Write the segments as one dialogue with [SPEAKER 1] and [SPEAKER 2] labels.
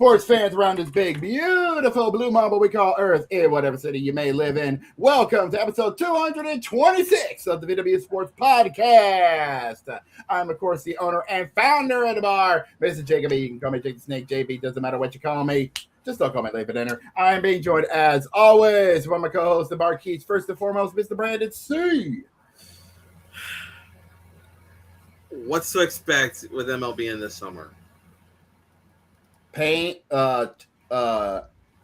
[SPEAKER 1] sports fans around this big, beautiful blue marble we call Earth in whatever city you may live in. Welcome to episode 226 of the VWU Sports Podcast. I'm, of course, the owner and founder of the bar, Mr. Jacob. You can call me Jake the Snake, JB. Doesn't matter what you call me. Just don't call me late for dinner. I'm being joined, as always, by my co-host, the Bar Keats. First and foremost, Mr. Brandon C.
[SPEAKER 2] What's to expect with MLB in this summer?
[SPEAKER 1] Pain,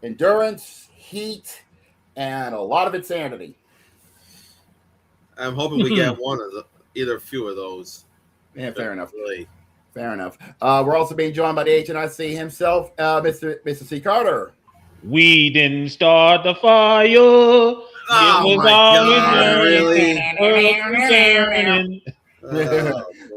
[SPEAKER 1] endurance, heat, and a lot of insanity.
[SPEAKER 2] I'm hoping we get one of either a few of those.
[SPEAKER 1] Yeah, fair enough. Fair enough. We're also being joined by the HNIC himself, Mr. C. Carter.
[SPEAKER 3] We didn't start the fire.
[SPEAKER 2] Oh my God, really?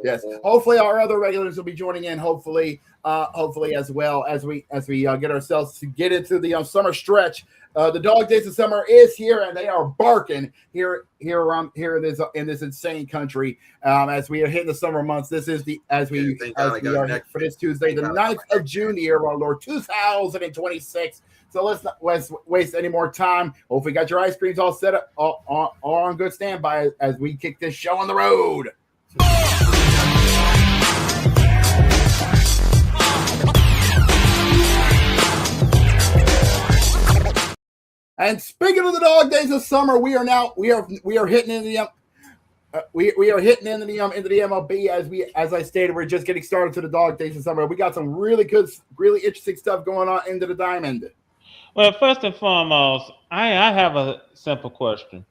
[SPEAKER 1] Yes. Hopefully, our other regulars will be joining in. Hopefully, as well as we get ourselves to get into the summer stretch. The dog days of summer is here, and they are barking here in this insane country. As we are hitting the summer months, this is for this Tuesday, the 9th of June, the year of our Lord 2026. So let's not waste any more time. Hopefully, you got your ice creams all set up, all on good standby as we kick this show on the road. And speaking of the dog days of summer, we are hitting into the into the MLB as I stated. We're just getting started to the dog days of summer. We got some really good, really interesting stuff going on into the diamond.
[SPEAKER 3] Well, first and foremost, I have a simple question.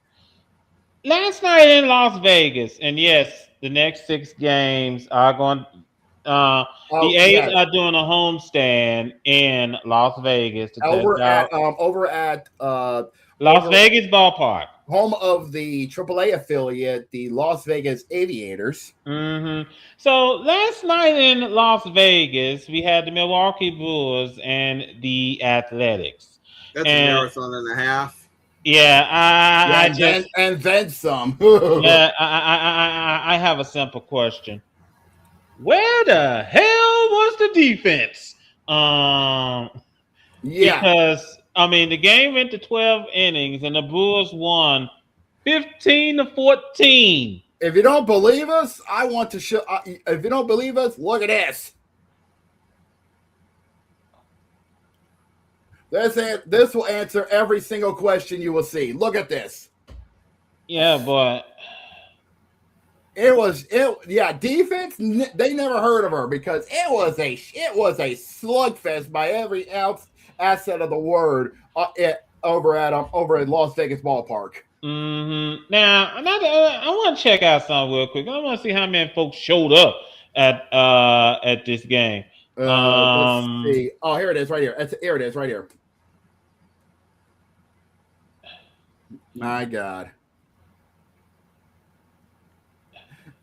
[SPEAKER 3] Last night in Las Vegas, and yes, the next 6 games are going. The A's are doing a homestand in Las Vegas
[SPEAKER 1] over at
[SPEAKER 3] Las Vegas Ballpark,
[SPEAKER 1] home of the AAA affiliate, the Las Vegas Aviators.
[SPEAKER 3] Mm-hmm. So last night in Las Vegas, we had the Milwaukee Brewers and the Athletics.
[SPEAKER 2] That's a marathon and a half.
[SPEAKER 3] Yeah,
[SPEAKER 1] and then some.
[SPEAKER 3] Yeah, I have a simple question. Where the hell was the defense? Because the game went to 12 innings and the Brewers won 15-14.
[SPEAKER 1] If you don't believe us, I want to show. If you don't believe us, look at this. This will answer every single question you will see. Look at this.
[SPEAKER 3] Yeah, but.
[SPEAKER 1] Defense. They never heard of her because it was a slugfest by every asset of the word over at Las Vegas Ballpark.
[SPEAKER 3] Mm-hmm. Now, I want to check out something real quick. I want to see how many folks showed up at this game.
[SPEAKER 1] Let's see. Oh, here it is, right here. Here it is, right here. My God.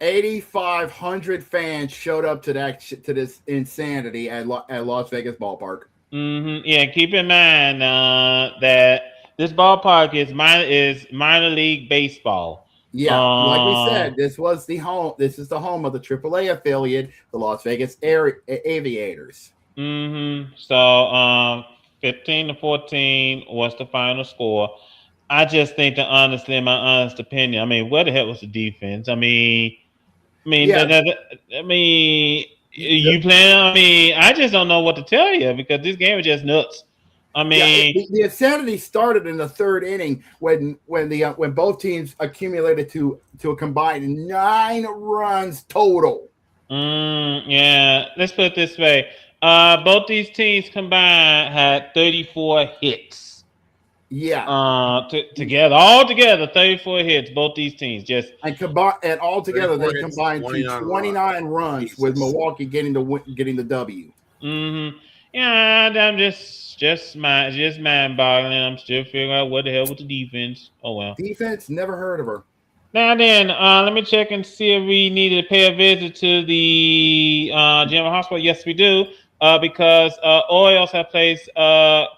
[SPEAKER 1] 8,500 fans showed up to this insanity at Las Vegas Ballpark.
[SPEAKER 3] Mm-hmm. Yeah, keep in mind that this ballpark is minor league baseball.
[SPEAKER 1] Yeah, like we said, this is the home of the AAA affiliate, the Las Vegas Aviators.
[SPEAKER 3] Mm-hmm. So 15-14 was the final score. I just think that honestly, in my honest opinion, where the hell was the defense? You playing? I just don't know what to tell you because this game is just nuts.
[SPEAKER 1] The insanity started in the 3rd inning when both teams accumulated to a combined 9 runs total.
[SPEAKER 3] Yeah, let's put it this way: both these teams combined had 34 hits.
[SPEAKER 1] Yeah.
[SPEAKER 3] All together, 34 hits. Both these teams
[SPEAKER 1] and all together they combined to 29 runs with Milwaukee getting the W.
[SPEAKER 3] Mm-hmm. Yeah, I'm just mind-boggling. I'm still figuring out what the hell with the defense. Oh well.
[SPEAKER 1] Defense, never heard of her.
[SPEAKER 3] Now then, let me check and see if we needed to pay a visit to the General Hospital. Yes, we do, because Orioles have placed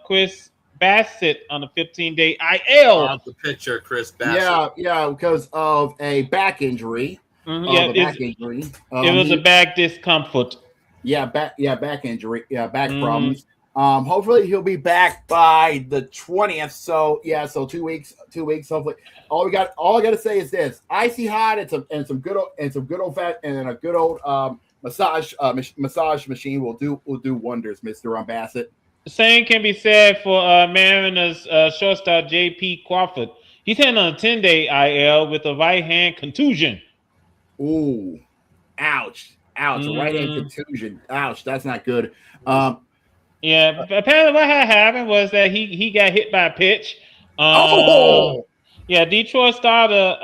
[SPEAKER 3] Chris Bassett on a 15-day IL.
[SPEAKER 2] The pitcher, Chris Bassett.
[SPEAKER 1] Yeah, because of a back injury.
[SPEAKER 3] Mm-hmm. It was a back discomfort.
[SPEAKER 1] Back injury. Back problems. Hopefully he'll be back by the 20th. So yeah, so 2 weeks. Hopefully, all I got to say is this: icy hot and some good old fat and a good old massage machine will do wonders, Mr. Bassett.
[SPEAKER 3] The same can be said for Mariners shortstop J.P. Crawford. He's had on a 10-day IL with a right hand contusion.
[SPEAKER 1] Ooh, ouch! A right hand contusion. Ouch, that's not good.
[SPEAKER 3] Yeah, apparently what had happened was that he got hit by a pitch. Yeah, Detroit starter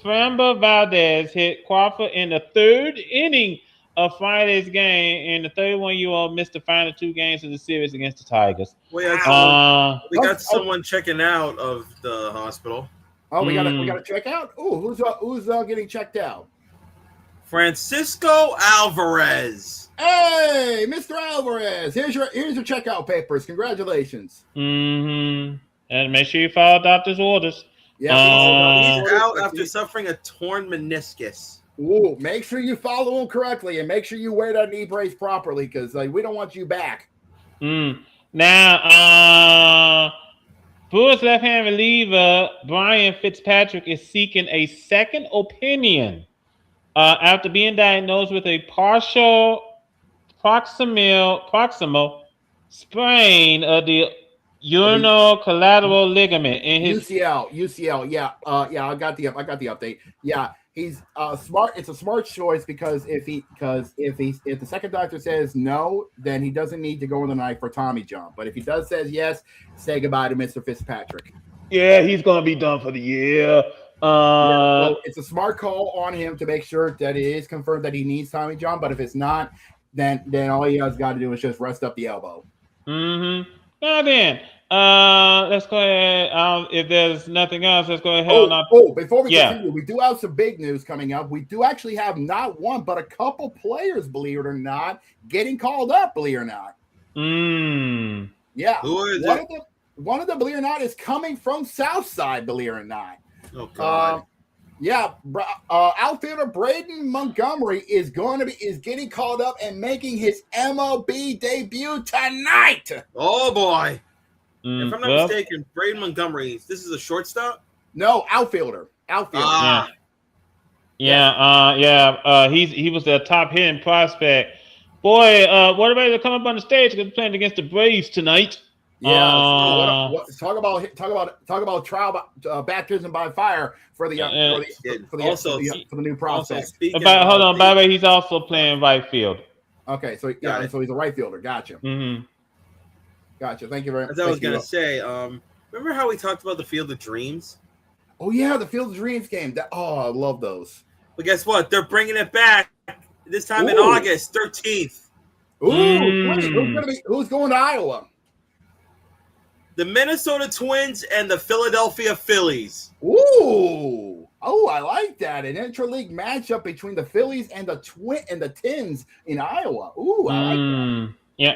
[SPEAKER 3] Framber Valdez hit Crawford in the third inning of Friday's game, and the 31-year-old missed the final 2 games of the series against the Tigers.
[SPEAKER 2] We got someone checking out of the hospital.
[SPEAKER 1] Oh, we got to check out. Oh, who's getting checked out?
[SPEAKER 2] Francisco Alvarez.
[SPEAKER 1] Hey, Mr. Alvarez, here's your checkout papers. Congratulations.
[SPEAKER 3] And make sure you follow doctor's orders.
[SPEAKER 1] Yeah,
[SPEAKER 2] he's out after suffering a torn meniscus.
[SPEAKER 1] Ooh, make sure you follow him correctly and make sure you wear that knee brace properly because we don't want you back.
[SPEAKER 3] Now, Brewers left-hand reliever Brian Fitzpatrick is seeking a second opinion after being diagnosed with a partial proximal sprain of the urinary collateral ligament in his
[SPEAKER 1] UCL. Yeah, I got the update. Yeah, he's smart. It's a smart choice because if the second doctor says no, then he doesn't need to go in the night for Tommy John. But if he says yes, say goodbye to Mr. Fitzpatrick.
[SPEAKER 3] Yeah, he's gonna be done for the year.
[SPEAKER 1] So it's a smart call on him to make sure that it is confirmed that he needs Tommy John. But if it's not, then all he has got to do is just rest up the elbow.
[SPEAKER 3] Now then, let's go ahead. If there's nothing else, let's go ahead.
[SPEAKER 1] Before we continue, we do have some big news coming up. We do actually have not one, but a couple players, believe it or not, getting called up, believe it or not. Yeah.
[SPEAKER 2] Who is it?
[SPEAKER 1] One of them, believe it or not, is coming from Southside, believe it or not.
[SPEAKER 2] Oh, God.
[SPEAKER 1] Outfielder Braden Montgomery is getting called up and making his MLB debut tonight.
[SPEAKER 2] Oh boy! If I'm not mistaken, Braden Montgomery. This is a shortstop.
[SPEAKER 1] No, outfielder.
[SPEAKER 3] He was the top hitting prospect. Boy, what about to come up on the stage because they're playing against the Braves tonight?
[SPEAKER 1] Yeah, talk about trial baptism by fire for the new prospect.
[SPEAKER 3] Hold on, by the way, he's also playing right field.
[SPEAKER 1] Okay, so he's a right fielder. Gotcha. Gotcha. Thank you very much.
[SPEAKER 2] As I was gonna say, remember how we talked about the Field of Dreams?
[SPEAKER 1] Oh yeah, the Field of Dreams game. I love those.
[SPEAKER 2] But guess what? They're bringing it back this time in August 13th.
[SPEAKER 1] Who's going to Iowa?
[SPEAKER 2] The Minnesota Twins and the Philadelphia Phillies.
[SPEAKER 1] Ooh. Oh, I like that. An interleague matchup between the Phillies and the Twins in Iowa. Ooh, I like that.
[SPEAKER 3] Yeah.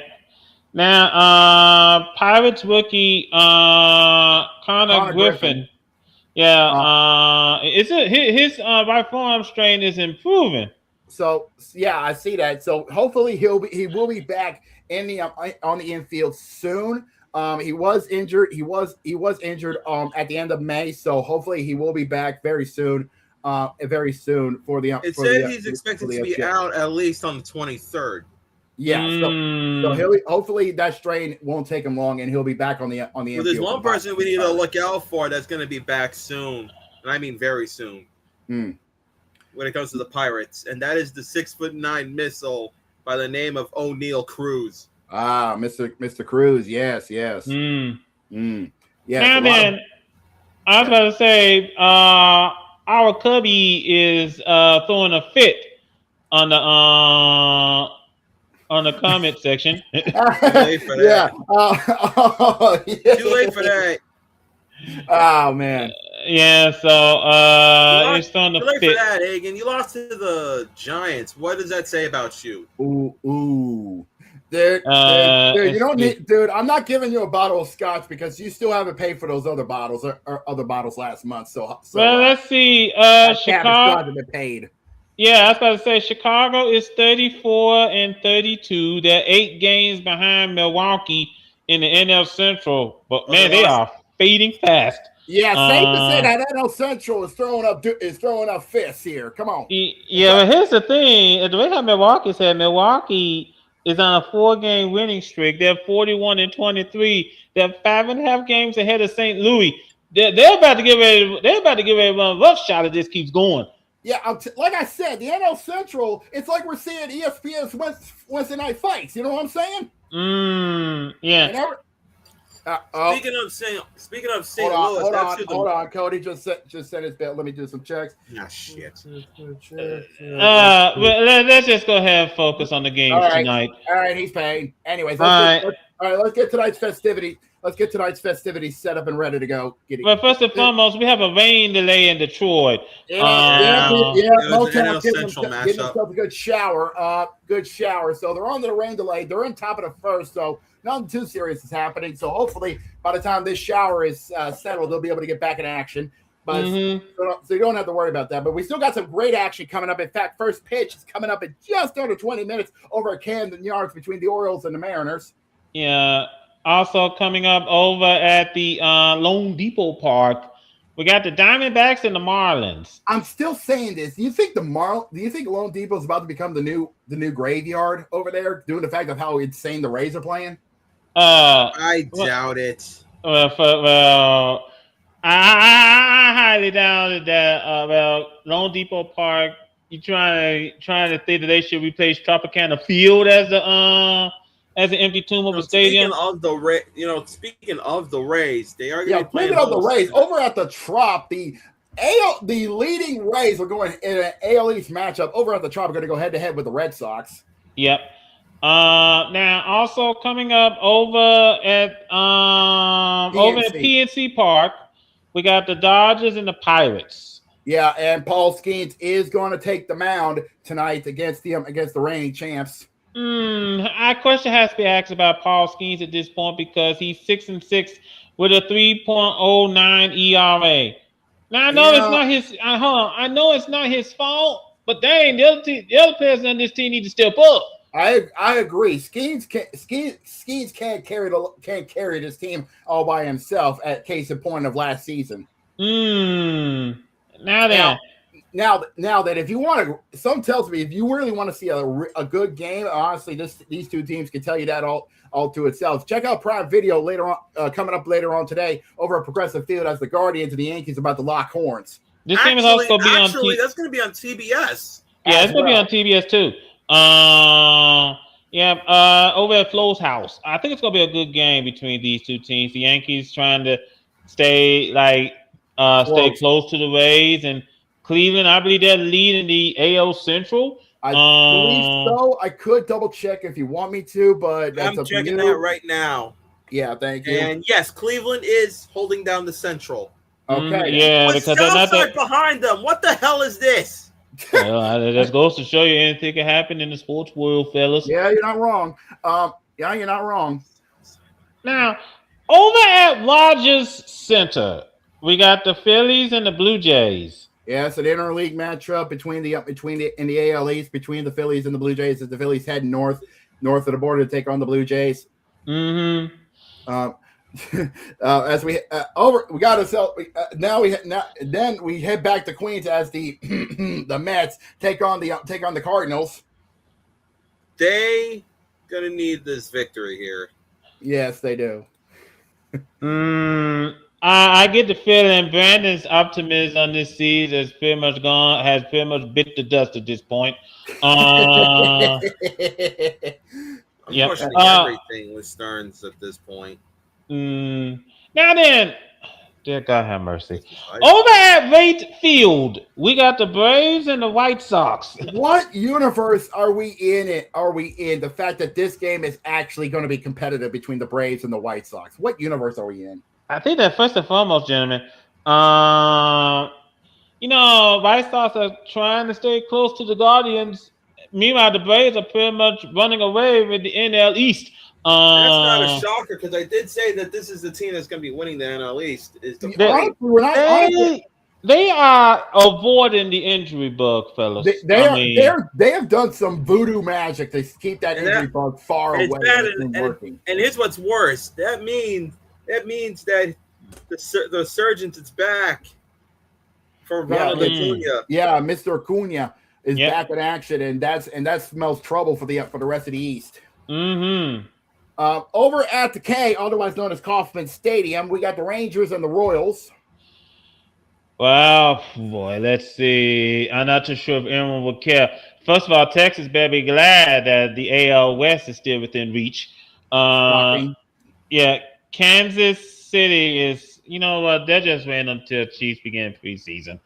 [SPEAKER 3] Now, Pirates rookie Connor Griffin. Yeah. His right forearm strain is improving.
[SPEAKER 1] So yeah, I see that. So hopefully he will be back in the on the infield soon. He was injured. He was injured at the end of May. So hopefully he will be back very soon. Very soon for the.
[SPEAKER 2] It said he's expected to be out at least on the 23rd.
[SPEAKER 1] Yeah. So hopefully that strain won't take him long, and he'll be back on the infield.
[SPEAKER 2] There's one person we need to look out for that's going to be back soon, and I mean very soon. When it comes to the Pirates, and that is the 6'9" missile by the name of O'Neal Cruz.
[SPEAKER 1] Ah, Mr. Cruz, yes. Yes.
[SPEAKER 3] Now then, I was about to say, our Cubby is throwing a fit on the comment section.
[SPEAKER 2] Too late for that. Too late for that.
[SPEAKER 1] Oh man.
[SPEAKER 3] So he's throwing a fit.
[SPEAKER 2] Too late for that, Hagen. You lost to the Giants. What does that say about you?
[SPEAKER 1] Ooh. Dude, you don't need, dude. I'm not giving you a bottle of scotch because you still haven't paid for those other bottles or other bottles last month. So
[SPEAKER 3] well, let's see. Chicago
[SPEAKER 1] been paid.
[SPEAKER 3] Yeah, I was about to say Chicago is 34-32. They're 8 games behind Milwaukee in the NL Central, but man, they are fading fast.
[SPEAKER 1] Yeah, safe to say that NL Central is throwing up fists here. Come on.
[SPEAKER 3] Yeah, but here's the thing: the way how Milwaukee said, Milwaukee is on a 4-game winning streak. They're 41-23. They're 5.5 games ahead of St. Louis. They're about to get ready. They're about to get ready to run a rough shot if this keeps going.
[SPEAKER 1] Yeah, like I said, the NL Central, it's like we're seeing ESPN's Wednesday Night Fights. You know what I'm saying?
[SPEAKER 3] Yeah.
[SPEAKER 2] Speaking of St. Louis,
[SPEAKER 1] hold on. Cody just sent his bill. Let me do some checks.
[SPEAKER 2] Ah, shit.
[SPEAKER 3] Well, let's just go ahead and focus on the games tonight.
[SPEAKER 1] All right, he's paying. Anyways, let's get tonight's festivity. Let's get tonight's festivities set up and ready to go.
[SPEAKER 3] Well, first and foremost, we have a rain delay in Detroit.
[SPEAKER 1] Motown getting themselves a good shower. So they're on the rain delay. They're in top of the first, so nothing too serious is happening. So hopefully, by the time this shower is settled, they'll be able to get back in action. But so you don't have to worry about that. But we still got some great action coming up. In fact, first pitch is coming up in just under 20 minutes over at Camden Yards between the Orioles and the Mariners.
[SPEAKER 3] Yeah. Also coming up over at the Lone Depot Park, we got the Diamondbacks and the Marlins.
[SPEAKER 1] I'm still saying this. Do you think Lone Depot is about to become the new graveyard over there, due to the fact of how insane the Rays are playing?
[SPEAKER 2] I doubt it.
[SPEAKER 3] I highly doubt that. Lone Depot Park, you trying to think that they should replace Tropicana Field as an empty T-Mobile Stadium.
[SPEAKER 2] Speaking of the Rays, they are
[SPEAKER 1] going to play the Rays over at the Trop. The leading Rays are going in an AL East matchup over at the Trop. Are going to go head to head with the Red Sox.
[SPEAKER 3] Yep. Now also coming up over at PNC Park, we got the Dodgers and the Pirates.
[SPEAKER 1] Yeah, and Paul Skeens is going to take the mound tonight against the reigning champs.
[SPEAKER 3] Our question has to be asked about Paul Skeens at this point because he's 6-6 with a 3.09 ERA. Now I know it's not his. Hold on, I know it's not his fault, but dang, the other players on this team need to step up.
[SPEAKER 1] I agree. Skeens can't carry this team all by himself. At case in point of last season. Now that if you want to, some tells me if you really want to see a good game, honestly, these two teams can tell you that all to itself. Check out Prime Video later on, coming up later on today over at Progressive Field as the Guardians and the Yankees about to lock horns.
[SPEAKER 3] This game is also going to be on.
[SPEAKER 2] That's going to be on TBS.
[SPEAKER 3] Yeah, it's going to be on TBS too. Over at Flo's house. I think it's going to be a good game between these two teams. The Yankees trying to stay close to the Rays, and Cleveland, I believe they're leading the AL Central.
[SPEAKER 1] I believe so. I could double check if you want me to, but
[SPEAKER 2] I'm checking that right now.
[SPEAKER 1] Yeah, thank you.
[SPEAKER 2] And yes, Cleveland is holding down the Central.
[SPEAKER 1] Okay.
[SPEAKER 3] Because
[SPEAKER 2] they're not behind them. What the hell is this?
[SPEAKER 3] Well, that goes to show you anything can happen in the sports world, fellas.
[SPEAKER 1] Yeah, you're not wrong. You're not wrong.
[SPEAKER 3] Now, over at Rogers Center, we got the Phillies and the Blue Jays.
[SPEAKER 1] Yeah, it's an interleague matchup between the AL East between the Phillies and the Blue Jays as the Phillies head north of the border to take on the Blue Jays. As we we got to then we head back to Queens as the the Mets take on the Cardinals.
[SPEAKER 2] They gonna need this victory here.
[SPEAKER 1] Yes, they do.
[SPEAKER 3] I get the feeling Brandon's optimism on this season has pretty much bit the dust at this point.
[SPEAKER 2] Unfortunately, everything with Stearns at this point.
[SPEAKER 3] Now then, dear God have mercy. Over at Rate Field, we got the Braves and the White Sox.
[SPEAKER 1] What universe are we in? The fact that this game is actually going to be competitive between the Braves and the White Sox. What universe are we in?
[SPEAKER 3] I think that first and foremost, gentlemen, White Sox are trying to stay close to the Guardians. Meanwhile, the Braves are pretty much running away with the NL East.
[SPEAKER 2] That's not a shocker because I did say that this is the team that's going to be winning the NL East.
[SPEAKER 3] They are avoiding the injury bug, fellas.
[SPEAKER 1] They have done some voodoo magic to keep that injury bug far away.
[SPEAKER 2] It's working. And here's what's worse. That means that the surgeon's is back for Ronald Acuna.
[SPEAKER 1] Yeah, Mr. Acuna is back in action, and that smells trouble for the rest of the East.
[SPEAKER 3] Mm-hmm.
[SPEAKER 1] Over at the K, otherwise known as Kauffman Stadium, we got the Rangers and the Royals.
[SPEAKER 3] Well, boy, let's see. I'm not too sure if anyone would care. First of all, Texas better be glad that the AL West is still within reach. Yeah, Kansas City is, you know what? They're just waiting until Chiefs begin preseason.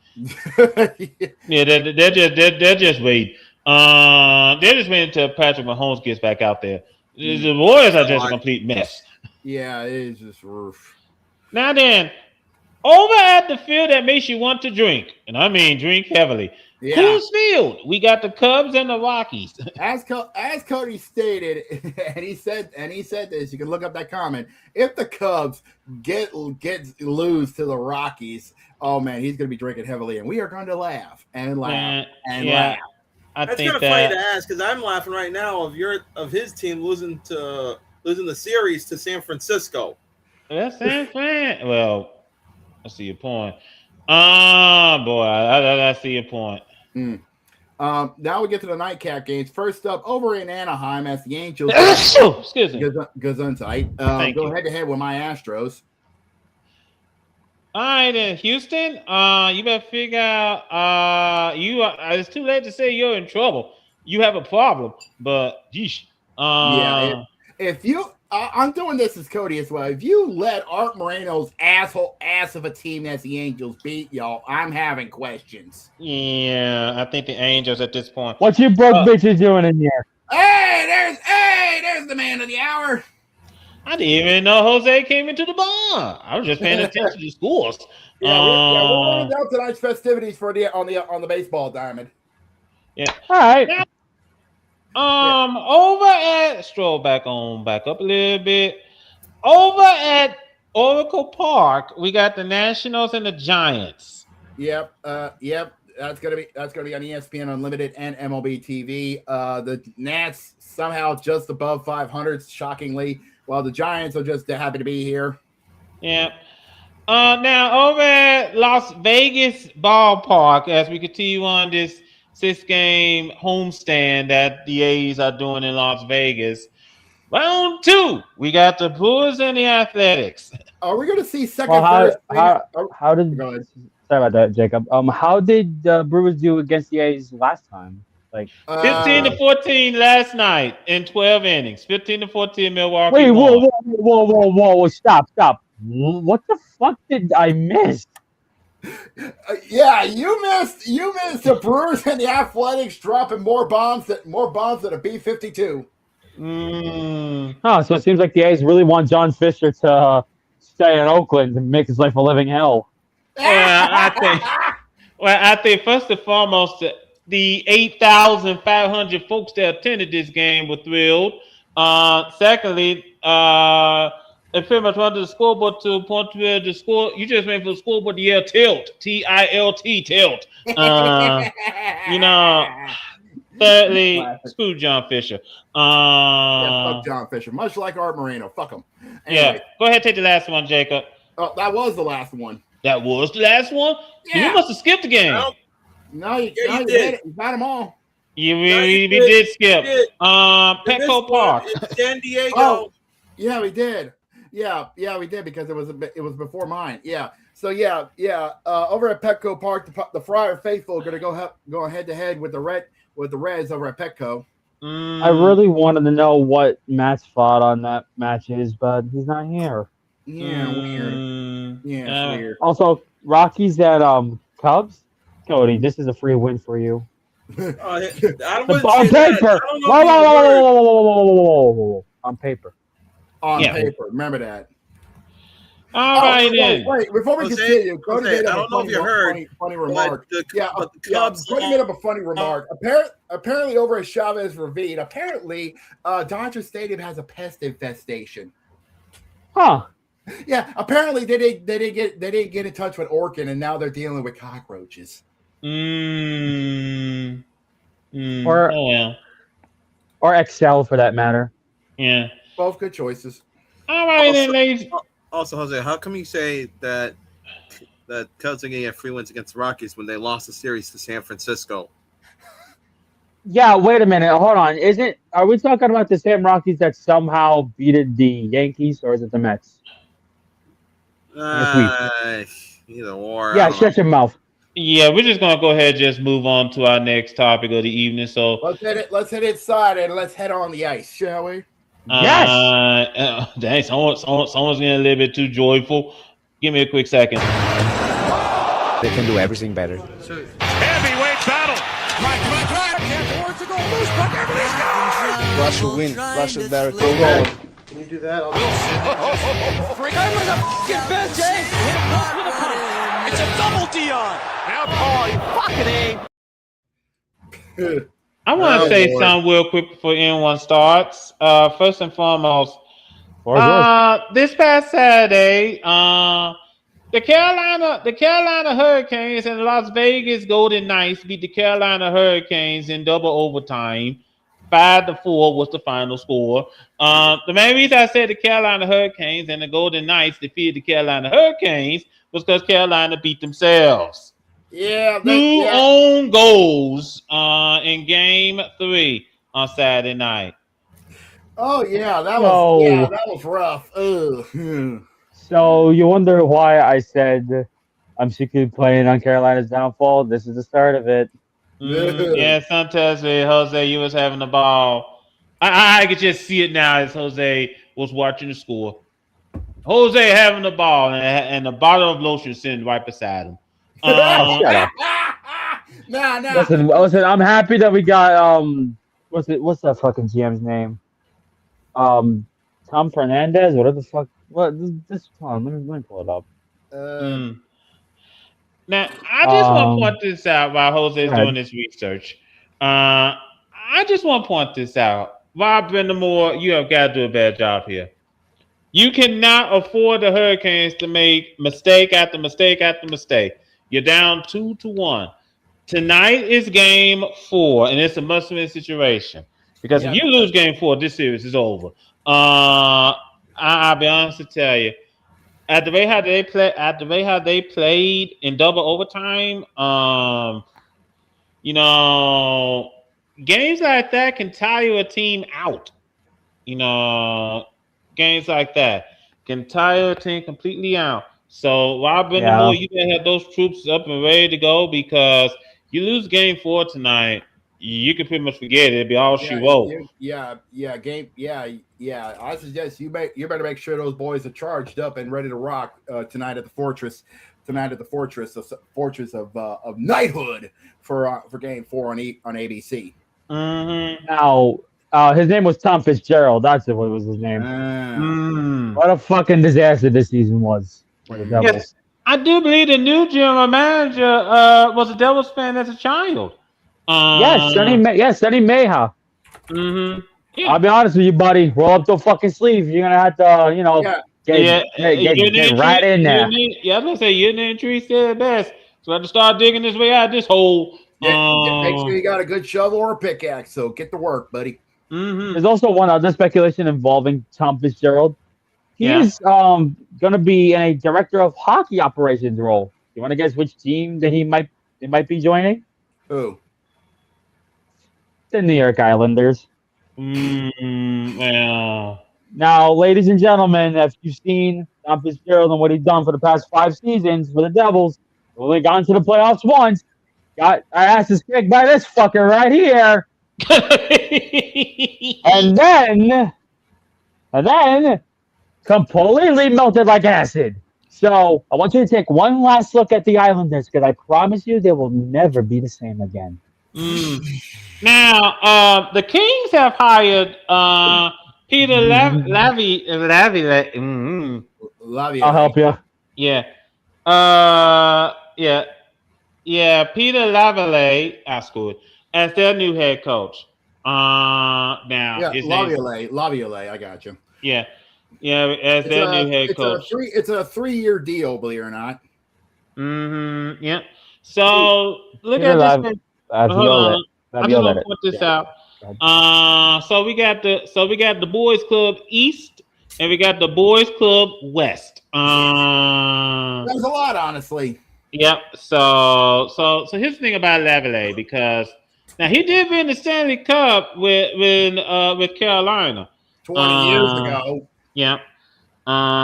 [SPEAKER 3] Yeah, they're just waiting. They're just waiting until Patrick Mahomes gets back out there. The Warriors are just a complete mess.
[SPEAKER 1] Yeah, it is just roof.
[SPEAKER 3] Now then, over at the field that makes you want to drink, and I mean drink heavily. Yeah. Who's field? We got the Cubs and the Rockies.
[SPEAKER 1] As Cody stated, and he said this. You can look up that comment. If the Cubs lose to the Rockies, oh man, he's going to be drinking heavily, and we are going to laugh and laugh laugh.
[SPEAKER 2] That's kind of funny to ask because I'm laughing right now of his team losing the series to San Francisco.
[SPEAKER 3] That's San Fran. Well, I see your point. Boy, I see your point.
[SPEAKER 1] Now we get to the nightcap games. First up, over in Anaheim, as the Angels
[SPEAKER 3] excuse me,
[SPEAKER 1] Gesundheit, go head to head with my Astros.
[SPEAKER 3] All right, in Houston, you better figure out. It's too late to say you're in trouble. You have a problem, but yeesh.
[SPEAKER 1] If you. I'm doing this as Cody as well. If you let Art Moreno's ass of a team as the Angels beat y'all, I'm having questions.
[SPEAKER 3] Yeah, I think the Angels at this point.
[SPEAKER 4] What you broke bitches doing in here?
[SPEAKER 1] Hey, there's the man of the hour.
[SPEAKER 3] I didn't even know Jose came into the bar. I was just paying attention to scores.
[SPEAKER 1] We're running down tonight's festivities on the baseball diamond.
[SPEAKER 3] Yeah.
[SPEAKER 4] All right.
[SPEAKER 3] Now, over at back up a little bit. Over at Oracle Park, we got the Nationals and the Giants.
[SPEAKER 1] Yep. That's gonna be on ESPN Unlimited and MLB TV. The Nats somehow just above 500, shockingly, while the Giants are just happy to be here.
[SPEAKER 3] Yeah. Now over at Las Vegas Ballpark, as we continue on this 6-game homestand that the A's are doing in Las Vegas. Round 2, we got the Brewers and the Athletics.
[SPEAKER 1] Are we going to see second? Sorry
[SPEAKER 4] about that, Jacob. How did the Brewers do against the A's last time?
[SPEAKER 3] 15-14 last night in 12 innings. 15-14 Milwaukee.
[SPEAKER 4] Wait, whoa! Stop! What the fuck did I miss?
[SPEAKER 1] You missed the Brewers and the Athletics dropping more bombs than a B-52.
[SPEAKER 4] So it seems like the A's really want John Fisher to stay in Oakland and make his life a living hell.
[SPEAKER 3] I think first and foremost, the 8,500 folks that attended this game were thrilled. Secondly, it pretty much went to the scoreboard to point to the score. You just went for the scoreboard to yell tilt, T-I-L-T, tilt. Thirdly, screw John Fisher.
[SPEAKER 1] Fuck John Fisher. Much like Art Moreno. Fuck him. Anyway.
[SPEAKER 3] Yeah, go ahead, take the last one, Jacob.
[SPEAKER 1] Oh, that was the last one.
[SPEAKER 3] That was the last one? Yeah. You must have skipped the game.
[SPEAKER 1] No, you did. You got them all.
[SPEAKER 3] We did skip. Petco Park.
[SPEAKER 2] San Diego.
[SPEAKER 1] Oh, yeah, we did. Yeah, we did because it was before mine. Yeah. So over at Petco Park, the Friar Faithful are going to go head to head with the Reds over at Petco.
[SPEAKER 4] I really wanted to know what Matt's thought on that match is, but he's not here.
[SPEAKER 1] Yeah, weird. Yeah, weird.
[SPEAKER 4] Also, Rockies at Cubs. Cody, this is a free win for you.
[SPEAKER 2] On
[SPEAKER 4] paper. Whoa. On paper.
[SPEAKER 1] On paper. Remember that.
[SPEAKER 3] All right, then.
[SPEAKER 1] Wait, before we continue, Cody made up a funny remark.
[SPEAKER 2] The Cubs.
[SPEAKER 1] Cody made up a funny remark. Apparently, over at Chavez Ravine, Dodger Stadium has a pest infestation.
[SPEAKER 4] Huh.
[SPEAKER 1] Yeah, apparently they didn't get in touch with Orkin, and now they're dealing with cockroaches.
[SPEAKER 4] Or
[SPEAKER 3] Oh yeah.
[SPEAKER 4] or Excel for that matter.
[SPEAKER 3] Yeah.
[SPEAKER 1] Both good choices.
[SPEAKER 3] All right, then, ladies.
[SPEAKER 2] Also, Jose, how come you say that Cubs are going to get 3 wins against the Rockies when they lost the series to San Francisco?
[SPEAKER 4] Yeah, wait a minute. Hold on. Are we talking about the same Rockies that somehow beat the Yankees, or is it the Mets?
[SPEAKER 2] Either or.
[SPEAKER 4] Yeah, shut your mouth.
[SPEAKER 3] Yeah, we're just gonna go ahead and just move on to our next topic of the evening. So
[SPEAKER 1] let's hit inside and let's head on the ice, shall we?
[SPEAKER 4] Yes.
[SPEAKER 3] Dang, someone's getting a little bit too joyful. Give me a quick second.
[SPEAKER 5] They can do everything better.
[SPEAKER 6] Heavyweight battle. Can't afford to go loose. Puck, everybody's gone.
[SPEAKER 5] Rush will win. Rush is better.
[SPEAKER 6] Can you do that? Freak. I'm on the f***ing bench, eh? Hit a puck with a puck. It's a double Dion. Now Paul, you fucking A.
[SPEAKER 3] I want to say something real quick before anyone starts. First and foremost, this past Saturday, the Carolina Hurricanes and the Las Vegas Golden Knights beat the Carolina Hurricanes in double overtime. 5-4 was the final score. The main reason I said the Carolina Hurricanes and the Golden Knights defeated the Carolina Hurricanes was because Carolina beat themselves.
[SPEAKER 1] Yeah,
[SPEAKER 3] Two own goals in Game 3 on Saturday night.
[SPEAKER 1] Oh yeah, that was rough. Ugh.
[SPEAKER 4] So you wonder why I said I'm secretly playing on Carolina's downfall? This is the start of it.
[SPEAKER 3] Yeah, sometimes Jose, you was having the ball. I could just see it now as Jose was watching the score. Jose having the ball and a bottle of lotion sitting right beside him.
[SPEAKER 4] Shut up.
[SPEAKER 1] Nah.
[SPEAKER 4] Listen, I'm happy that we got what's that fucking GM's name? Tom Fernandez, whatever the fuck. What this hold on, let me pull it up.
[SPEAKER 3] Now, I just want to point this out while Jose is doing this research. I just want to point this out. Rob Brindamore, you have got to do a better job here. You cannot afford the Hurricanes to make mistake after mistake after mistake. You're down 2-1. Tonight is Game 4, and it's a must-win situation. Because if you lose Game 4, this series is over. I'll be honest to tell you, at the way how they played in double overtime, games like that can tire a team out. Games like that can tire a team completely out. So Rob Brindamore, you better have those troops up and ready to go, because you lose Game 4 tonight, you can pretty much forget it. It'll be all she wrote.
[SPEAKER 1] I suggest you better make sure those boys are charged up and ready to rock tonight at the Fortress. Tonight at the Fortress of Knighthood for Game 4 on ABC.
[SPEAKER 3] Mm-hmm.
[SPEAKER 4] Now, his name was Tom Fitzgerald. That's what was his name. What a fucking disaster this season was for the Devils.
[SPEAKER 3] Yes, I do believe the new general manager was a Devils fan as a child.
[SPEAKER 4] Sonny Mayha.
[SPEAKER 3] Mm-hmm. Yeah.
[SPEAKER 4] I'll be honest with you, buddy. Roll up the fucking sleeve. You're gonna have to, get right in there.
[SPEAKER 3] I was gonna say your name tree said best. So I have to start digging this way out of this hole.
[SPEAKER 1] Make sure you got a good shovel or a pickaxe. So get to work, buddy.
[SPEAKER 3] Mm-hmm.
[SPEAKER 4] There's also one other speculation involving Tom Fitzgerald. He's gonna be in a director of hockey operations role. You want to guess which team that he might be joining?
[SPEAKER 1] Who?
[SPEAKER 4] The New York Islanders.
[SPEAKER 3] Well.
[SPEAKER 4] Now, ladies and gentlemen, if you've seen Tom Fitzgerald and what he's done for the past 5 seasons for the Devils, only gone to the playoffs once. Got our asses kicked by this fucker right here. and then completely melted like acid. So I want you to take one last look at the Islanders, because I promise you they will never be the same again.
[SPEAKER 3] Now, the Kings have hired Peter Laviolette.
[SPEAKER 4] I'll help you.
[SPEAKER 3] Yeah. Peter Laviolette, as their new head coach. Laviolette,
[SPEAKER 1] I got you.
[SPEAKER 3] Yeah. Yeah, as their new head coach.
[SPEAKER 1] It's a 3-year deal, believe it or not.
[SPEAKER 3] Mm-hmm. Yeah. So look at this. Hold on. I just want to point this out. So we got the boys club East and we got the boys club West.
[SPEAKER 1] That's a lot, honestly.
[SPEAKER 3] Yep. So here's the thing about Lavalley, because now he did win the Stanley Cup with Carolina
[SPEAKER 1] 20 years ago.
[SPEAKER 3] Yeah.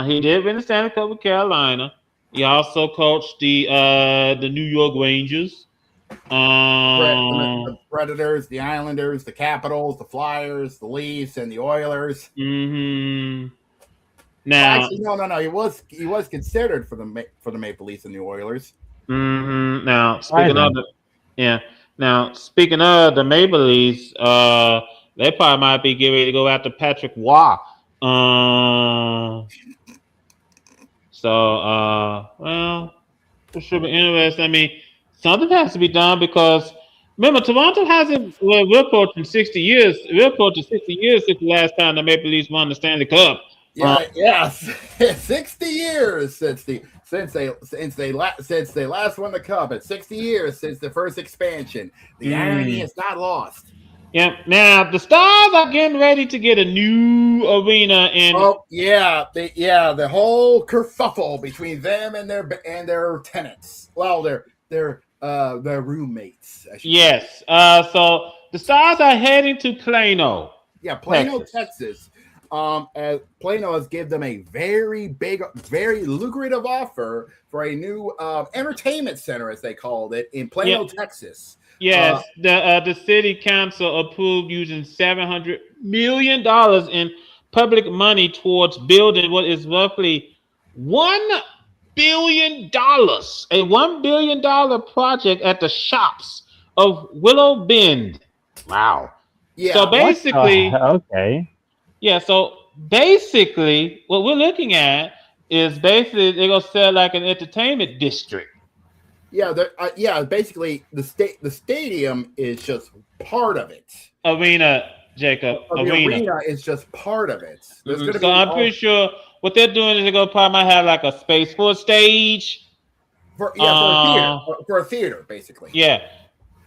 [SPEAKER 3] He did win the Stanley Cup with Carolina. He also coached the New York Rangers.
[SPEAKER 1] The Predators, the Islanders, the Capitals, the Flyers, the Leafs, and the Oilers.
[SPEAKER 3] Mm-hmm. Now,
[SPEAKER 1] actually, no. He was considered for the Maple Leafs and the Oilers.
[SPEAKER 3] Mm-hmm. Now, speaking of the Maple Leafs, they probably might be getting ready to go after Patrick Waugh. Well, it should be interesting. I mean, something has to be done because remember, Toronto hasn't. Well, we're approaching 60 years. We're approaching 60 years since the last time the Maple Leafs won the Stanley Cup.
[SPEAKER 1] Yes, 60 years since they last won the cup. It's 60 years since the first expansion. The irony is not lost.
[SPEAKER 3] Yeah. Now the Stars are getting ready to get a new arena in.
[SPEAKER 1] Oh yeah, the whole kerfuffle between them and their tenants. Well, their roommates.
[SPEAKER 3] Yes. So the Stars are heading to Plano.
[SPEAKER 1] Yeah, Plano, Texas. As Plano has given them a very big, very lucrative offer for a new entertainment center, as they called it, in Plano, Texas.
[SPEAKER 3] Yes, the city council approved using $700 million in public money towards building what is roughly $1 billion, a $1 billion project at the shops of Willow Bend. Wow.
[SPEAKER 1] Yeah.
[SPEAKER 3] So basically,
[SPEAKER 4] okay.
[SPEAKER 3] Yeah, so basically, what we're looking at is basically they're gonna sell like an entertainment district.
[SPEAKER 1] Yeah, basically the stadium is just part of it.
[SPEAKER 3] Arena, Jacob.
[SPEAKER 1] The arena is just part of it.
[SPEAKER 3] So I'm pretty sure what they're doing is they're gonna probably might have like a space for a stage.
[SPEAKER 1] For a theater, basically.
[SPEAKER 3] Yeah.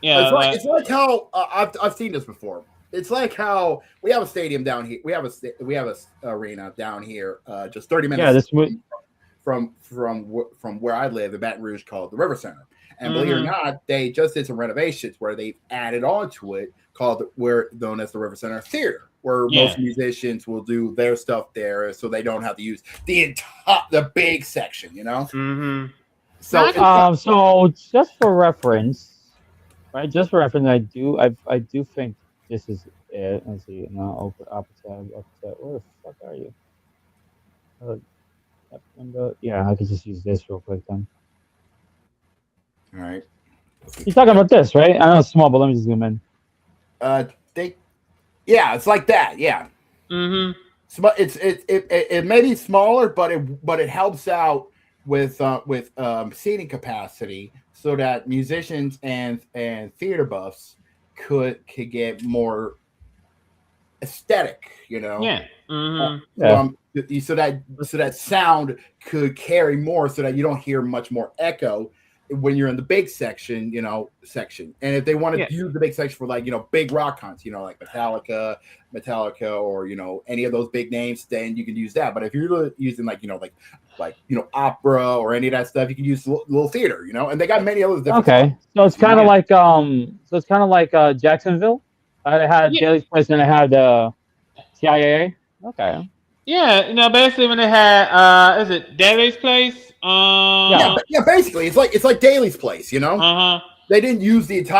[SPEAKER 1] It's like how I've seen this before. It's like how we have a stadium down here. We have a arena down here, just 30 minutes from where I live in Baton Rouge, called the River Center. And believe it or not, they just did some renovations where they added on to it, known as the River Center Theater, where most musicians will do their stuff there, so they don't have to use the big section, you know.
[SPEAKER 3] Mm-hmm.
[SPEAKER 4] So just for reference, right? Just for reference, I do think. This is it. Let's see. Now open up tab. Where the fuck are you? Window. Yeah, I could just use this real quick then.
[SPEAKER 1] All right.
[SPEAKER 4] You're talking about this, right? I know it's small, but let me just zoom in.
[SPEAKER 1] It's like that. Yeah.
[SPEAKER 3] Mm-hmm.
[SPEAKER 1] It may be smaller, but it helps out with seating capacity so that musicians and theater buffs could get more aesthetic, you know.
[SPEAKER 3] Yeah. Mm-hmm.
[SPEAKER 1] So that sound could carry more, so that you don't hear much more echo when you're in the big section, section. And if they want to use the big section for big rock concerts, like Metallica, or any of those big names, then you can use that. But if you're using opera or any of that stuff, you can use little theater, and they got many other different
[SPEAKER 4] stuff. So it's kind of like Jacksonville. I had Daly's Place and I had TIAA. Okay.
[SPEAKER 3] Yeah, basically when they had is it Daly's Place?
[SPEAKER 1] Basically it's like Daly's Place,
[SPEAKER 3] Uh-huh.
[SPEAKER 1] They didn't use they used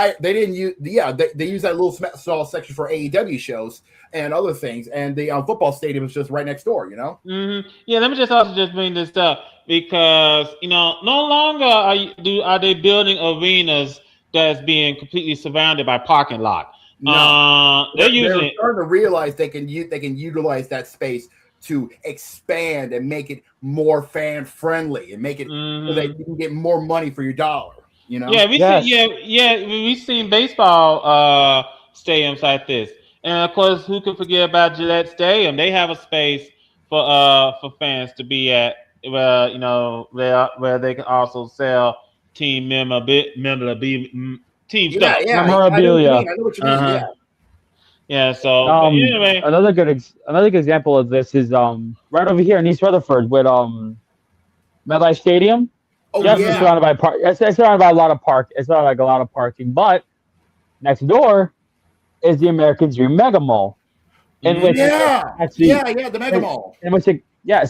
[SPEAKER 1] that little small section for AEW shows and other things, and the football stadium is just right next door,
[SPEAKER 3] Mm-hmm. Yeah, let me just bring this up because no longer are they building arenas that's being completely surrounded by parking lot.
[SPEAKER 1] No. They're starting to realize they can utilize that space to expand and make it more fan friendly and make it so that you can get more money for your dollar.
[SPEAKER 3] Yeah, we've seen baseball stadiums like this, and of course, who could forget about Gillette Stadium? They have a space for fans to be at, where where they can also sell team team stuff.
[SPEAKER 1] Yeah. I know
[SPEAKER 4] Memorabilia.
[SPEAKER 1] what you mean.
[SPEAKER 3] Uh-huh. Yeah. So but anyway,
[SPEAKER 4] Another good example of this is right over here in East Rutherford with MetLife Stadium.
[SPEAKER 1] Oh
[SPEAKER 4] Yes,
[SPEAKER 1] yeah.
[SPEAKER 4] it's surrounded by it's surrounded by a lot of It's not like a lot of parking, but next door is the American Dream Mega Mall, in which
[SPEAKER 1] the Mega Mall.
[SPEAKER 4] In which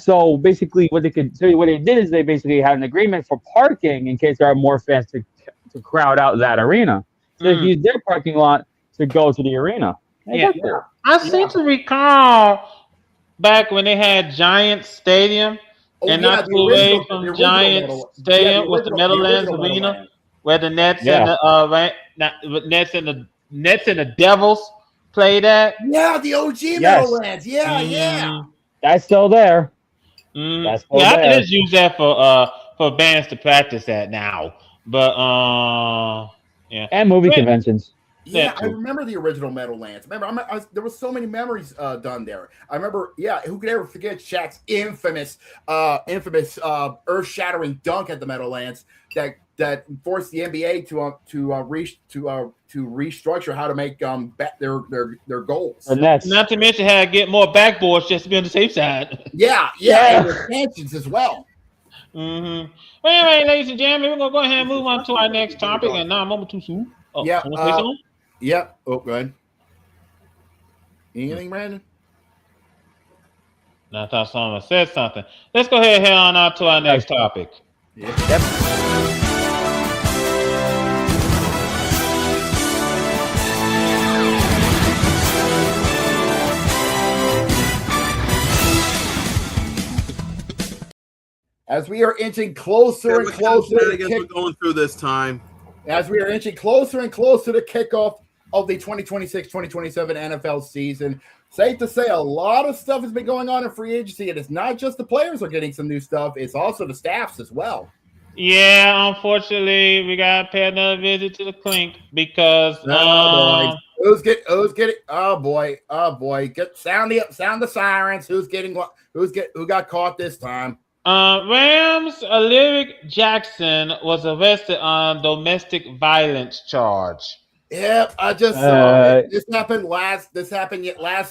[SPEAKER 4] so basically what they did is they basically had an agreement for parking in case there are more fans to crowd out that arena. So they use their parking lot to go to the arena.
[SPEAKER 3] I seem to recall back when they had Giant Stadium, and not too away from Giant Stadium was the Meadowlands Arena, where the Nets and the Nets and the Devils played at.
[SPEAKER 1] Yeah, the OG Meadowlands. Yeah.
[SPEAKER 4] That's still there.
[SPEAKER 3] That's still there. I can just use that for bands to practice at now. But
[SPEAKER 4] and movie conventions.
[SPEAKER 1] Yeah, I remember the original Meadowlands. Remember, there was so many memories done there. I remember, who could ever forget Shaq's infamous earth-shattering dunk at the Meadowlands that forced the NBA to restructure how to make their goals.
[SPEAKER 3] Not to mention how to get more backboards just to be on the safe side.
[SPEAKER 1] Yeah, and expansions as well.
[SPEAKER 3] Mm-hmm. Well, anyway, ladies and gentlemen, we're gonna go ahead and move on to our next topic, and now I'm over too soon. Oh,
[SPEAKER 1] yeah.
[SPEAKER 3] Want to say something?
[SPEAKER 1] Yep. Oh, go ahead. Anything, Brandon?
[SPEAKER 3] No, I thought someone said something. Let's go ahead and head on out to our next topic.
[SPEAKER 1] Yep. As we are inching closer and closer
[SPEAKER 2] we're going through this time.
[SPEAKER 1] As we are inching closer and closer to kickoff of the 2026-2027 NFL season, safe to say a lot of stuff has been going on in free agency, and it's not just the players are getting some new stuff, it's also the staffs as well.
[SPEAKER 3] Yeah, unfortunately, we got to pay another visit to the clink because
[SPEAKER 1] who's getting oh boy, sound the sirens. Who got caught this time?
[SPEAKER 3] Rams Lyric Jackson was arrested on domestic violence charge.
[SPEAKER 1] Yep, I just saw it. This happened last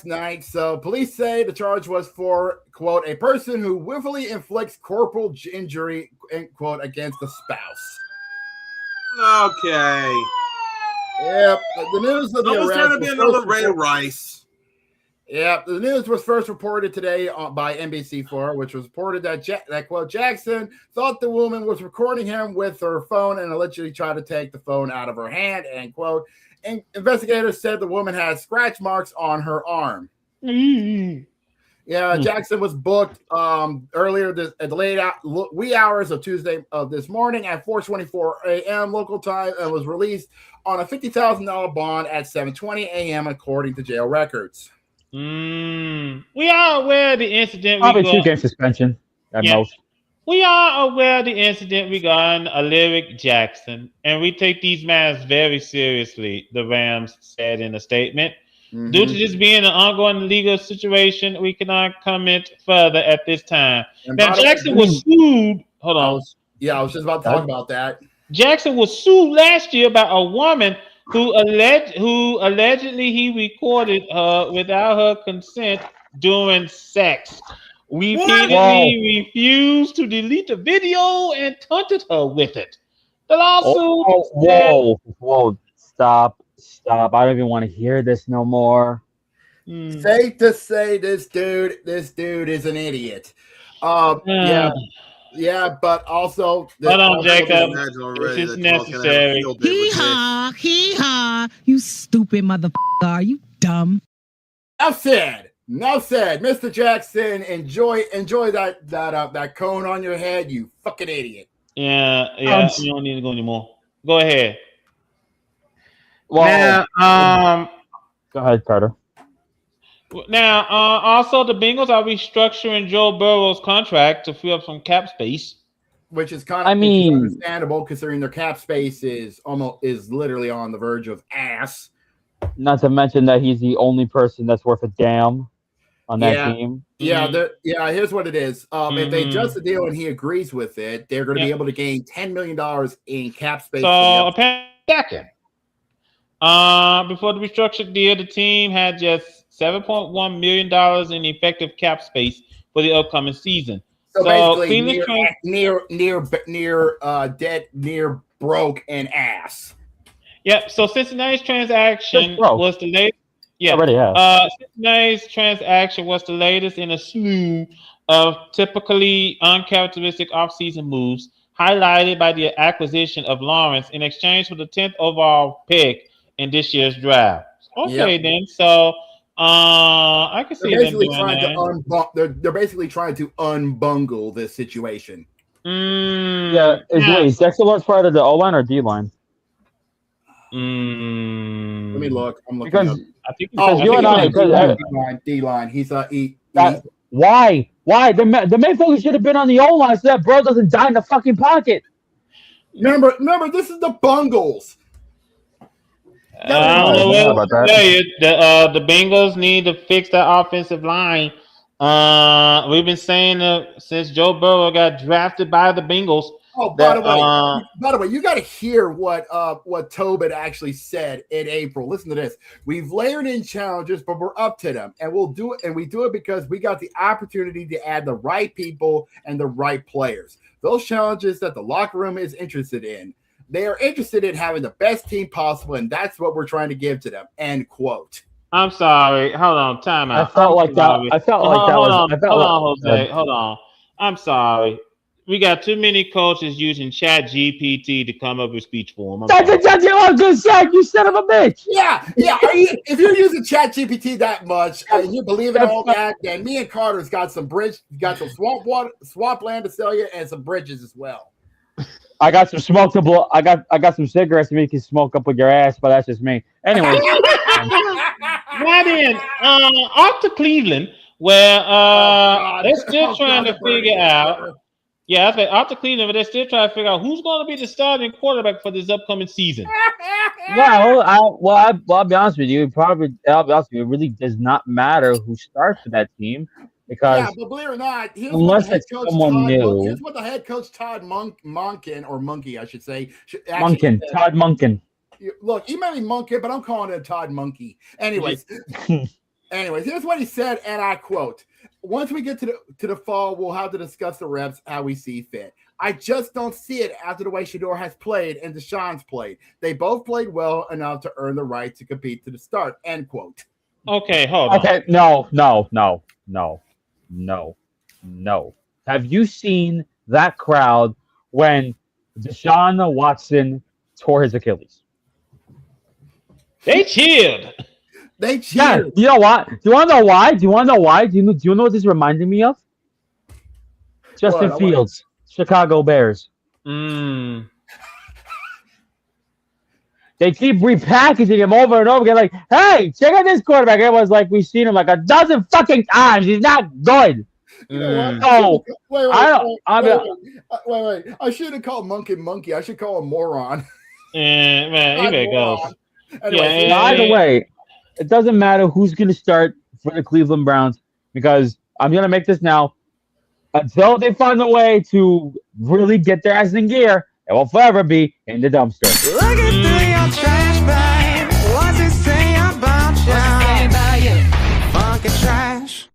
[SPEAKER 1] night. So police say the charge was for, quote, a person who willfully inflicts corporal injury, end quote, against a spouse.
[SPEAKER 2] Okay.
[SPEAKER 1] Yep. The news of the arrest
[SPEAKER 2] trying to be another Ray Rice.
[SPEAKER 1] Yeah, the news was first reported today by NBC4, which was reported that quote, Jackson thought the woman was recording him with her phone and allegedly tried to take the phone out of her hand, end quote. And investigators said the woman had scratch marks on her arm.
[SPEAKER 3] Mm-hmm.
[SPEAKER 1] Yeah, Jackson was booked earlier at the wee hours of Tuesday of this morning at 4:24 a.m. local time and was released on a $50,000 bond at 7:20 a.m. according to jail records.
[SPEAKER 3] We are aware of the incident.
[SPEAKER 4] Probably 2-game suspension at most.
[SPEAKER 3] We are aware of the incident regarding Lyric Jackson, and we take these matters very seriously, the Rams said in a statement. Mm-hmm. Due to this being an ongoing legal situation, we cannot comment further at this time. Now, Jackson was sued. Hold on.
[SPEAKER 1] I was just about to talk about that.
[SPEAKER 3] Jackson was sued last year by a woman who allegedly he recorded her without her consent during sex. We repeatedly refused to delete the video and taunted her with it. The lawsuit.
[SPEAKER 4] Whoa! Stop! I don't even want to hear this no more.
[SPEAKER 1] Safe to say, this dude is an idiot. Yeah, but also,
[SPEAKER 3] hold on, Jacob. This is necessary.
[SPEAKER 7] Hee-haw. You stupid motherfucker. Are you dumb?
[SPEAKER 1] Enough said. Mr. Jackson, enjoy that cone on your head, you fucking idiot.
[SPEAKER 3] Yeah. You don't need to go anymore. Go ahead.
[SPEAKER 4] Well, go ahead, Carter.
[SPEAKER 3] Now, also the Bengals are restructuring Joe Burrow's contract to free up some cap space,
[SPEAKER 1] which is kind of understandable considering their cap space is literally on the verge of ass.
[SPEAKER 4] Not to mention that he's the only person that's worth a damn on that team.
[SPEAKER 1] Here's what it is. If they adjust the deal and he agrees with it, they're going to be able to gain $10 million in cap space.
[SPEAKER 3] So, second, before the restructured deal, the team had just $7.1 million in effective cap space for the upcoming season.
[SPEAKER 1] So basically, near dead, near broke, and ass.
[SPEAKER 3] Yep. So Cincinnati's transaction was the latest. Yeah.
[SPEAKER 4] Already have.
[SPEAKER 3] Cincinnati's transaction was the latest in a slew of typically uncharacteristic offseason moves, highlighted by the acquisition of Lawrence in exchange for the 10th overall pick in this year's draft. Okay, then. So I can see them doing that.
[SPEAKER 1] They're basically trying to unbungle this situation.
[SPEAKER 4] Is Dexter Lawrence part of the O line or D line?
[SPEAKER 1] Let me look. I'm looking.
[SPEAKER 4] Because
[SPEAKER 1] up.
[SPEAKER 4] I think you and I
[SPEAKER 1] D-line. He's
[SPEAKER 4] why? The main focus should have been on the O line so that bro doesn't die in the fucking pocket.
[SPEAKER 1] Remember, this is the Bungles.
[SPEAKER 3] I don't know what to tell you. The Bengals need to fix that offensive line. We've been saying since Joe Burrow got drafted by the Bengals.
[SPEAKER 1] Oh, by the way, you got to hear what Tobin actually said in April. Listen to this. We've layered in challenges, but we're up to them, and we'll do it. And we do it because we got the opportunity to add the right people and the right players. Those challenges that the locker room is interested in. They are interested in having the best team possible, and that's what we're trying to give to them. End quote.
[SPEAKER 3] I'm sorry. Hold on. Time out.
[SPEAKER 4] I felt like that.
[SPEAKER 3] Hold on. I'm sorry. We got too many coaches using Chat GPT to come up with speech form.
[SPEAKER 4] That's exactly what I was going to say. You son of a bitch.
[SPEAKER 1] Yeah. If you're using Chat GPT that much and you believe in all that, then me and Carter's got some swamp land to sell you and some bridges as well.
[SPEAKER 4] I got some smoke to blow. I got some cigarettes to make you smoke up with your ass, but that's just me. Anyway.
[SPEAKER 3] Right in. Off to Cleveland, where they're still trying to figure out. Yeah, that's right. Off to Cleveland, but they're still trying to figure out who's going to be the starting quarterback for this upcoming season.
[SPEAKER 4] I'll be honest with you. It really does not matter who starts for that team because
[SPEAKER 1] but believe it or not,
[SPEAKER 4] unless it's someone new.
[SPEAKER 1] Here's what the head coach Todd Monken, I should say.
[SPEAKER 4] Todd Monken.
[SPEAKER 1] Look, he may be Monken, but I'm calling him Todd Monkey. Anyways, here's what he said, and I quote. Once we get to the fall, we'll have to discuss the reps, how we see fit. I just don't see it after the way Shedeur has played and Deshaun's played. They both played well enough to earn the right to compete to the start. End quote.
[SPEAKER 3] Okay, hold on.
[SPEAKER 4] Okay, no. Have you seen that crowd when Deshaun Watson tore his Achilles?
[SPEAKER 3] They cheered.
[SPEAKER 4] Yeah, you know what? Do you want to know why? Do you know what this reminded me of? Justin Fields, Chicago Bears. They keep repackaging him over and over again. Like, hey, check out this quarterback. Everyone's like, we've seen him like a dozen fucking times. He's not good.
[SPEAKER 1] You know
[SPEAKER 4] what?
[SPEAKER 1] Wait. I shouldn't have called monkey. I should call him moron.
[SPEAKER 3] Man, here it goes.
[SPEAKER 1] Anyway,
[SPEAKER 4] either way, it doesn't matter who's going to start for the Cleveland Browns because I'm going to make this now. Until they find a way to really get their ass in gear, it will forever be in the dumpster.
[SPEAKER 6] Looking through your trash bag, what's it say about you? Funky trash.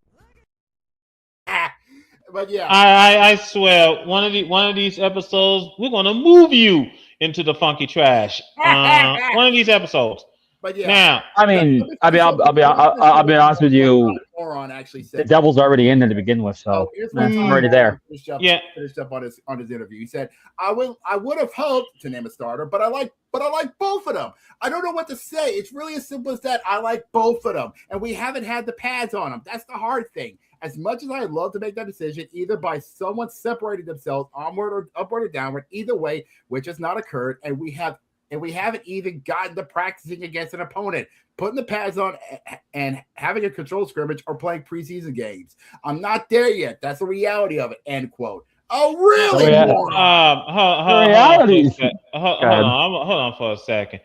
[SPEAKER 1] But yeah,
[SPEAKER 3] I swear, one of these episodes, we're going to move you into the funky trash. One of these episodes.
[SPEAKER 1] But yeah,
[SPEAKER 3] now,
[SPEAKER 4] I'll be honest with you.
[SPEAKER 1] Moron actually said
[SPEAKER 4] the devil's already in there to begin with, so I'm already there.
[SPEAKER 1] Finished up on his interview. He said, "I would have hoped to name a starter, but I like both of them. I don't know what to say. It's really as simple as that. I like both of them, and we haven't had the pads on them. That's the hard thing. As much as I'd love to make that decision, either by someone separating themselves onward or upward or downward, either way, which has not occurred, and we haven't even gotten to practicing against an opponent, putting the pads on and having a controlled scrimmage or playing preseason games. I'm not there yet. That's the reality of it." End quote. Oh, really?
[SPEAKER 3] Hold on for a second.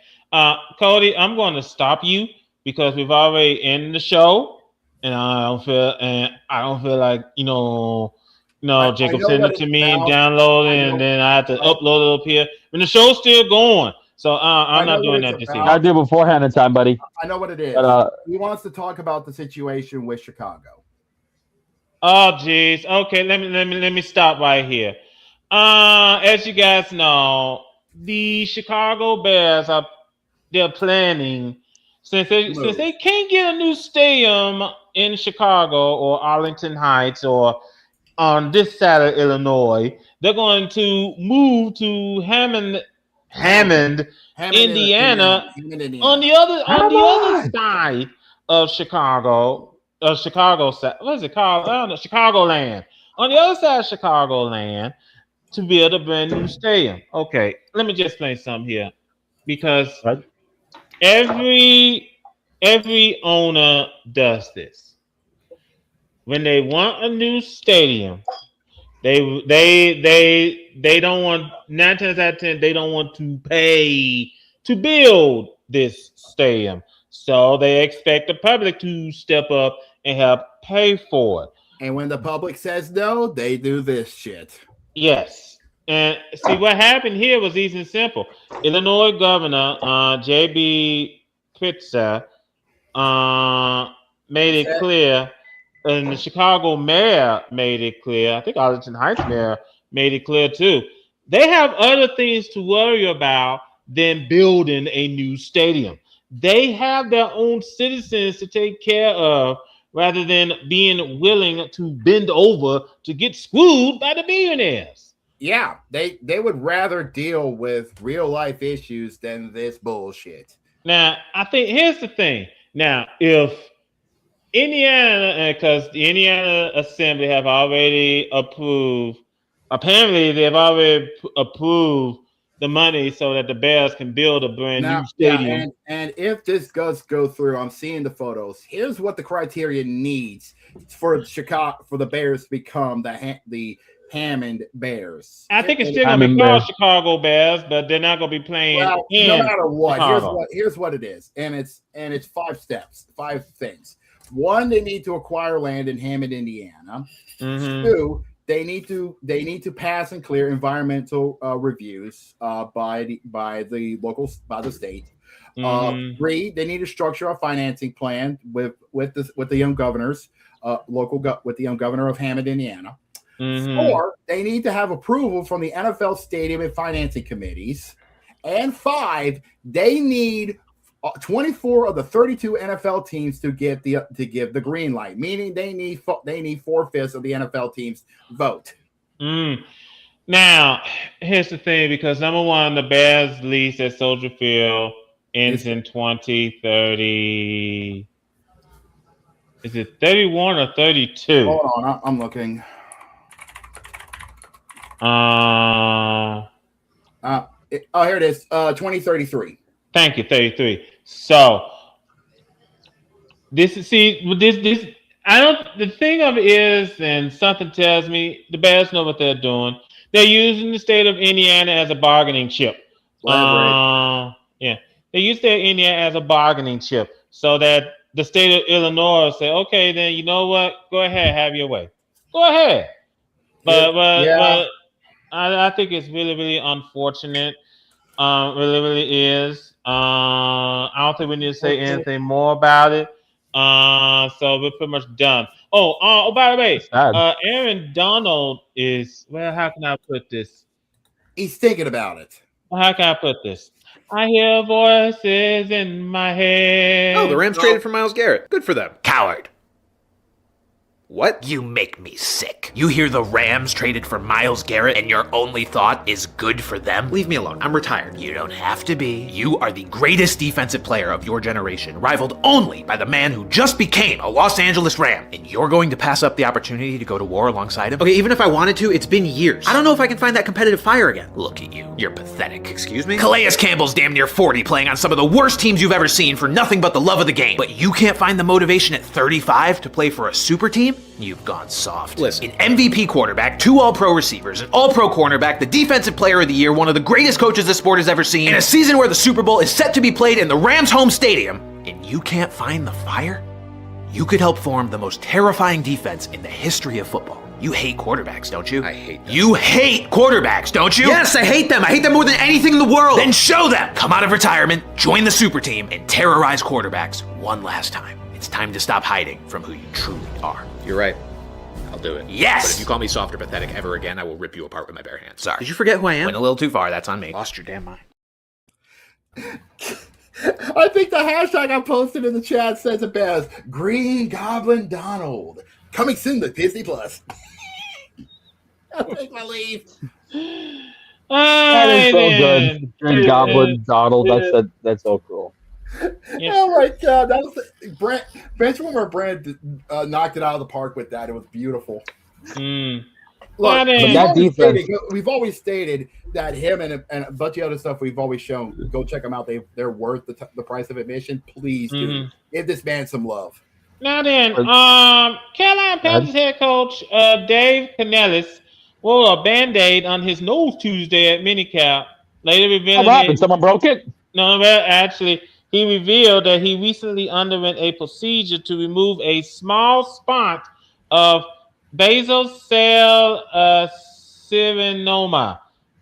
[SPEAKER 3] Cody, I'm going to stop you because we've already ended the show. and I don't feel like Jacob
[SPEAKER 1] know
[SPEAKER 3] sent
[SPEAKER 1] what
[SPEAKER 3] it to
[SPEAKER 1] it's
[SPEAKER 3] me and
[SPEAKER 1] about.
[SPEAKER 3] download
[SPEAKER 1] I
[SPEAKER 3] it,
[SPEAKER 1] know-
[SPEAKER 3] and then I have to upload it up here. And the show's still going, so I'm
[SPEAKER 1] know
[SPEAKER 3] not doing
[SPEAKER 1] what
[SPEAKER 3] that
[SPEAKER 1] it's
[SPEAKER 3] this
[SPEAKER 1] about.
[SPEAKER 3] evening.
[SPEAKER 4] Gotta do it beforehand in time, buddy.
[SPEAKER 1] I know what it is.
[SPEAKER 4] But,
[SPEAKER 1] He wants to talk about the situation with Chicago.
[SPEAKER 3] Oh, geez. Okay, let me stop right here. As you guys know, the Chicago Bears they're planning since they can't get a new stadium in Chicago or Arlington Heights or on this side of Illinois. They're going to move to Hammond, Indiana. On the other side of Chicago, Chicago side, what is it called? I don't know, Chicagoland. On the other side of Chicagoland, to build a brand new stadium. Okay, let me just explain something here, because every owner does this. When they want a new stadium, they don't want 9 times out of 10 they don't want to pay to build this stadium, so they expect the public to step up and help pay for it.
[SPEAKER 1] And when the public says no, they do this shit.
[SPEAKER 3] Yes, and see what happened here was easy and simple. Illinois Governor J.B. Pritzker made it clear. And the Chicago mayor made it clear. I think Arlington Heights mayor made it clear too. They have other things to worry about than building a new stadium. They have their own citizens to take care of rather than being willing to bend over to get screwed by the billionaires.
[SPEAKER 1] Yeah, they would rather deal with real life issues than this bullshit.
[SPEAKER 3] Now, I think here's the thing. Now, if Indiana, because the Indiana Assembly have already approved. Apparently, they've already approved the money so that the Bears can build a brand new stadium.
[SPEAKER 1] Yeah, and if this does go through, I'm seeing the photos. Here's what the criteria needs for the Bears to become the Hammond Bears.
[SPEAKER 3] I think it's still going to be called Chicago Bears, but they're not going to be playing.
[SPEAKER 1] Well, no matter what,
[SPEAKER 3] Chicago.
[SPEAKER 1] here's what it is, and it's 5 steps, 5 things. 1, they need to acquire land in Hammond, Indiana.
[SPEAKER 3] Mm-hmm.
[SPEAKER 1] 2, they need to pass and clear environmental reviews by the state.
[SPEAKER 3] Mm-hmm.
[SPEAKER 1] 3, they need to structure a financing plan with the young governors, with the young governor of Hammond, Indiana.
[SPEAKER 3] Mm-hmm.
[SPEAKER 1] 4, they need to have approval from the NFL stadium and financing committees. And 5, they need 24 of the 32 NFL teams to give the green light, meaning they need 4/5 of the NFL teams vote.
[SPEAKER 3] Now, here's the thing, because number one, the Bears lease at Soldier Field ends in 2030. Is it 31 or 32?
[SPEAKER 1] Hold on, I'm looking. Here it is. 2033.
[SPEAKER 3] Thank you, 33. So this. I don't. The thing of it is, and something tells me the Bears know what they're doing. They're using the state of Indiana as a bargaining chip. Yeah, they use their Indiana as a bargaining chip, so that the state of Illinois will say, "Okay, then you know what? Go ahead, have your way. Go ahead." But I think it's really, really unfortunate. Really is. I don't think we need to say anything more about it. So we're pretty much done. Oh, by the way, Aaron Donald is, well, how can I put this?
[SPEAKER 1] He's thinking about it.
[SPEAKER 3] How can I put this? I hear voices in my head.
[SPEAKER 8] Oh, the Rams traded for Myles Garrett. Good for them.
[SPEAKER 5] Coward.
[SPEAKER 8] What?
[SPEAKER 5] You make me sick. You hear the Rams traded for Myles Garrett and your only thought is good for them?
[SPEAKER 8] Leave me alone. I'm retired.
[SPEAKER 5] You don't have to be. You are the greatest defensive player of your generation, rivaled only by the man who just became a Los Angeles Ram. And you're going to pass up the opportunity to go to war alongside him?
[SPEAKER 8] Okay, even if I wanted to, it's been years. I don't know if I can find that competitive fire again.
[SPEAKER 5] Look at you. You're pathetic.
[SPEAKER 8] Excuse me?
[SPEAKER 5] Calais Campbell's damn near 40 playing on some of the worst teams you've ever seen for nothing but the love of the game. But you can't find the motivation at 35 to play for a super team? You've gone soft.
[SPEAKER 8] Listen.
[SPEAKER 5] An MVP quarterback, 2 All-Pro receivers, an All-Pro cornerback, the Defensive Player of the Year, one of the greatest coaches the sport has ever seen, and a season where the Super Bowl is set to be played in the Rams' home stadium, and you can't find the fire? you could help form the most terrifying defense in the history of football. You hate quarterbacks, don't you?
[SPEAKER 8] I hate them.
[SPEAKER 5] You hate quarterbacks, don't you?
[SPEAKER 8] Yes, I hate them. I hate them more than anything in the world.
[SPEAKER 5] Then show them! Come out of retirement, join the super team, and terrorize quarterbacks one last time. It's time to stop hiding from who you truly are.
[SPEAKER 8] You're right. I'll do it.
[SPEAKER 5] Yes!
[SPEAKER 8] But if you call me soft or pathetic ever again, I will rip you apart with my bare hands.
[SPEAKER 5] Sorry.
[SPEAKER 8] Did you forget who I am?
[SPEAKER 5] Went a little too far, that's on me.
[SPEAKER 8] Lost your damn mind.
[SPEAKER 1] I think the hashtag I posted in the chat says it best. Green Goblin Donald. Coming soon to Disney Plus. I'll take my leave.
[SPEAKER 4] That is so good. Green Goblin, Donald. That's so cool.
[SPEAKER 3] Yeah.
[SPEAKER 1] Oh my god, that was Brent. Benchwarmer Brent knocked it out of the park with that. It was beautiful. Look, we've always stated that him and a bunch of other stuff we've always shown. Go check them out. They're worth the price of admission. Please do give this man some love.
[SPEAKER 3] Now then, Carolina Panthers head coach Dave Canellis wore a Band-Aid on his nose Tuesday at minicamp. Later revealing
[SPEAKER 4] What happened? Someone broke it?
[SPEAKER 3] No, well, actually, he revealed that he recently underwent a procedure to remove a small spot of basal cell carcinoma.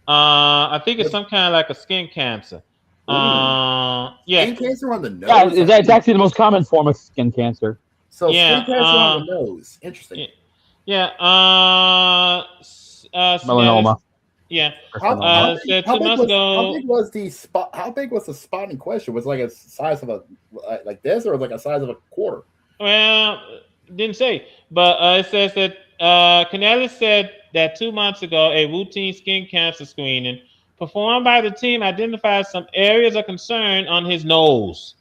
[SPEAKER 3] I think it's some kind of like a skin cancer.
[SPEAKER 1] Skin cancer on the nose.
[SPEAKER 4] Yeah, it's actually the most common form of skin cancer.
[SPEAKER 1] So skin cancer on the nose. Interesting.
[SPEAKER 3] Yeah.
[SPEAKER 4] Melanoma.
[SPEAKER 3] Yeah.
[SPEAKER 1] How big was the spot? How big was the spot in question? Was it like a size of like this, or like a size of a quarter?
[SPEAKER 3] Well, didn't say, but it says that Canellis said that 2 months ago, a routine skin cancer screening performed by the team identified some areas of concern on his nose.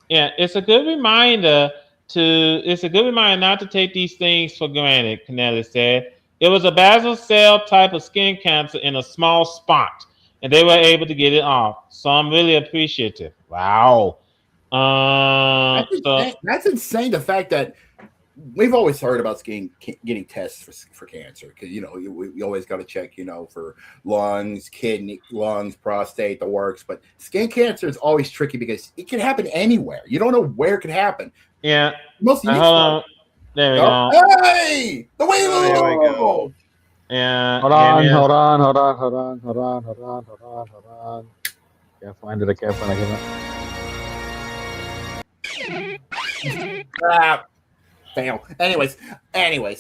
[SPEAKER 3] Yeah, it's a good reminder not to take these things for granted, Canellis said. It was a basal cell type of skin cancer in a small spot, and they were able to get it off. So I'm really appreciative. Wow.
[SPEAKER 1] That's insane. The fact that we've always heard about getting tests for cancer, because we always got to check for lungs, prostate, the works. But skin cancer is always tricky because it can happen anywhere. You don't know where it can happen.
[SPEAKER 3] Yeah.
[SPEAKER 1] Most
[SPEAKER 3] hold on. There we go.
[SPEAKER 1] Hey, the way
[SPEAKER 2] There we go.
[SPEAKER 3] Yeah.
[SPEAKER 4] Hold on. Can't find it.
[SPEAKER 1] Fail. Anyways,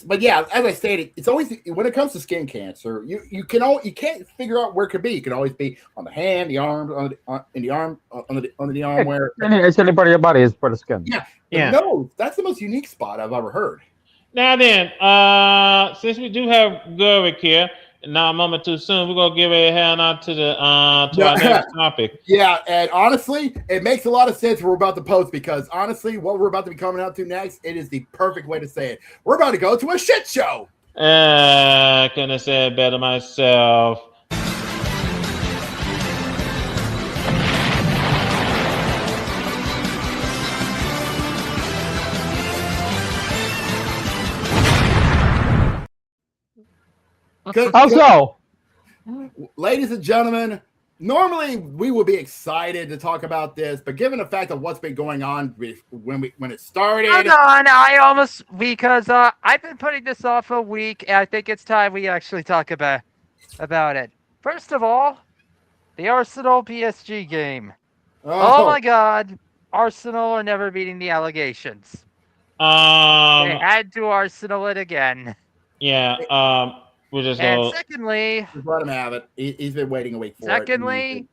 [SPEAKER 1] but yeah, as I stated, it's always when it comes to skin cancer, you can't figure out where it could be. It can always be on the hand, the arm, under the arm where
[SPEAKER 4] it's any part of your body is part of skin.
[SPEAKER 3] Yeah.
[SPEAKER 1] No, that's the most unique spot I've ever heard.
[SPEAKER 3] Now then, since we do have Gurrick here, now a moment too soon, we're gonna give a hand out to our next topic.
[SPEAKER 1] Yeah, and honestly, it makes a lot of sense what we're about to post, because honestly, what we're about to be coming out to next, it is the perfect way to say it. We're about to go to a shit show.
[SPEAKER 3] Couldn't have said it better myself.
[SPEAKER 4] How so?
[SPEAKER 1] Ladies and gentlemen, normally we would be excited to talk about this, but given the fact of what's been going on when it started,
[SPEAKER 9] Hold on, because I've been putting this off a week, and I think it's time we actually talk about it. First of all, the Arsenal PSG game. Oh my God, Arsenal are never beating the allegations. They had to Arsenal it again.
[SPEAKER 3] Yeah.
[SPEAKER 9] Secondly,
[SPEAKER 1] just let him have it. He's been waiting a week for it.
[SPEAKER 9] Secondly,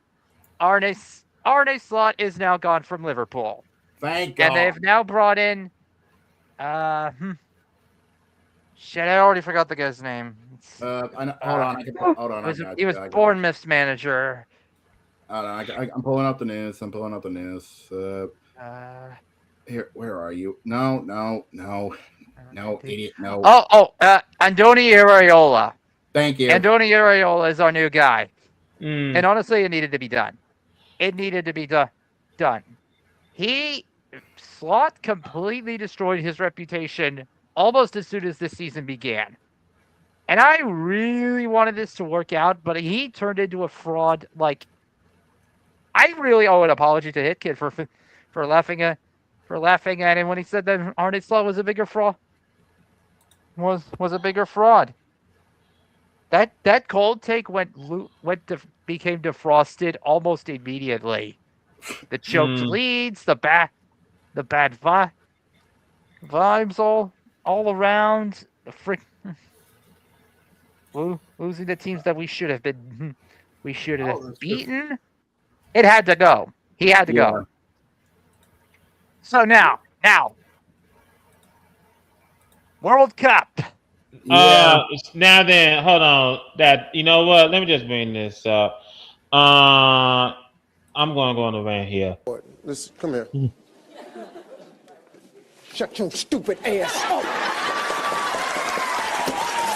[SPEAKER 9] Arne Slot is now gone from Liverpool.
[SPEAKER 1] Thank God.
[SPEAKER 9] And they've now brought in shit, I already forgot the guy's name.
[SPEAKER 1] Hold on.
[SPEAKER 9] He was Bournemouth's manager.
[SPEAKER 1] I'm pulling up the news. Here, where are you? No, idiot, no.
[SPEAKER 9] Andoni Iraola.
[SPEAKER 1] Thank you.
[SPEAKER 9] Andoni Iraola is our new guy. And honestly, it needed to be done. Done. Slot completely destroyed his reputation almost as soon as this season began. And I really wanted this to work out, but he turned into a fraud. Like, I really owe an apology to Hitkid for laughing at for laughing at him when he said that Arne Slot was a bigger fraud. Was a bigger fraud. That cold take became defrosted almost immediately. The choked leads, the bad vibes all around. Losing the teams that we should have beaten. It had to go. He had to go. So now, World Cup.
[SPEAKER 3] Now then, hold on. You know what? Let me just bring this up. I'm going to go on the rant here.
[SPEAKER 6] Listen, come here. Shut your stupid ass up.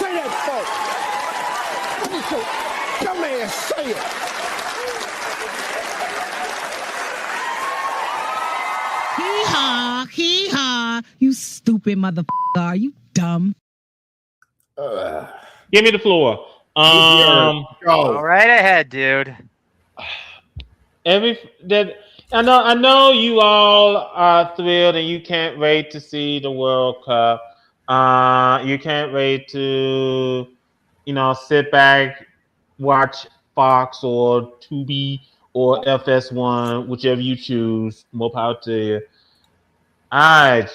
[SPEAKER 6] Say that fuck. What is your dumb ass say it?
[SPEAKER 7] Hee-haw, hee-haw. You stupid motherfucker. Are you dumb?
[SPEAKER 3] Give me the floor.
[SPEAKER 9] Go right ahead, dude.
[SPEAKER 3] I know you all are thrilled and you can't wait to see the World Cup. You can't wait to, sit back, watch Fox or Tubi or FS1, whichever you choose. More power to you. I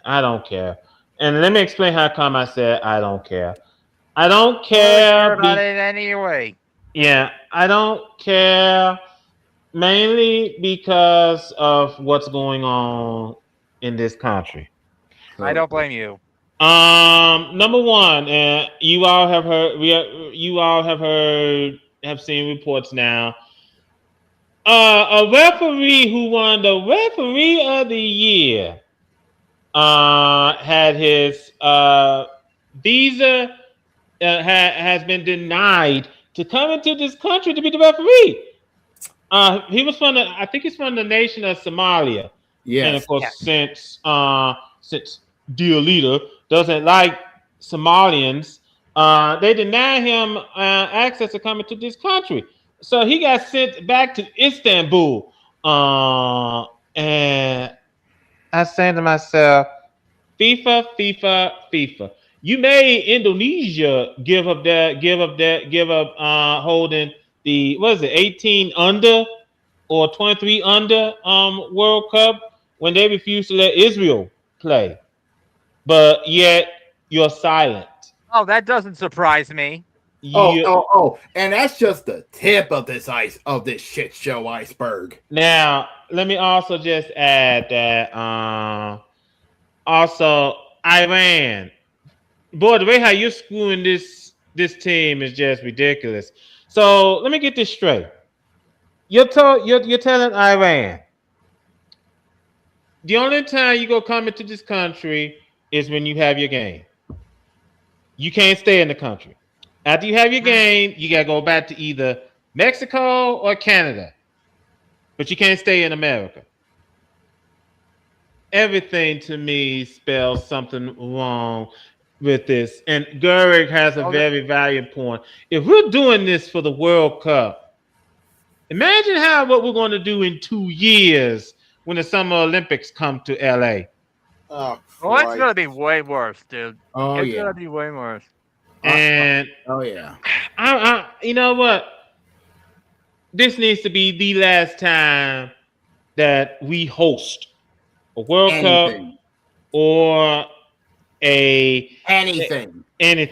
[SPEAKER 3] don't care. And let me explain how come I said I don't care. I don't care
[SPEAKER 9] about it anyway.
[SPEAKER 3] Yeah, I don't care mainly because of what's going on in this country.
[SPEAKER 9] I don't blame you.
[SPEAKER 3] Number one, you all have heard. Have seen reports now. A referee who won the referee of the year had his visa has been denied to come into this country to be the referee. He was I think he's from the nation of Somalia.
[SPEAKER 1] Yes.
[SPEAKER 3] And of course, since dear leader doesn't like Somalians, they deny him access to come into this country. So he got sent back to Istanbul. And I said to myself, FIFA. You made Indonesia give up holding the 18 under or 23 under World Cup when they refused to let Israel play. But yet you're silent.
[SPEAKER 9] Oh, that doesn't surprise me.
[SPEAKER 1] And that's just the tip of this shit show iceberg.
[SPEAKER 3] Now, let me also just add that also Iran. Boy, the way how you're screwing this team is just ridiculous. So let me get this straight. You're telling Iran the only time you go come into this country is when you have your game. You can't stay in the country. After you have your game, you gotta go back to either Mexico or Canada. But you can't stay in America. Everything to me spells something wrong with this. And Gehrig has a very valuable point. If we're doing this for the World Cup, imagine what we're going to do in 2 years when the Summer Olympics come to LA.
[SPEAKER 9] It's going to be way worse, dude. It's going to be way worse.
[SPEAKER 3] And I you know what? This needs to be the last time that we host a World Cup or anything. Even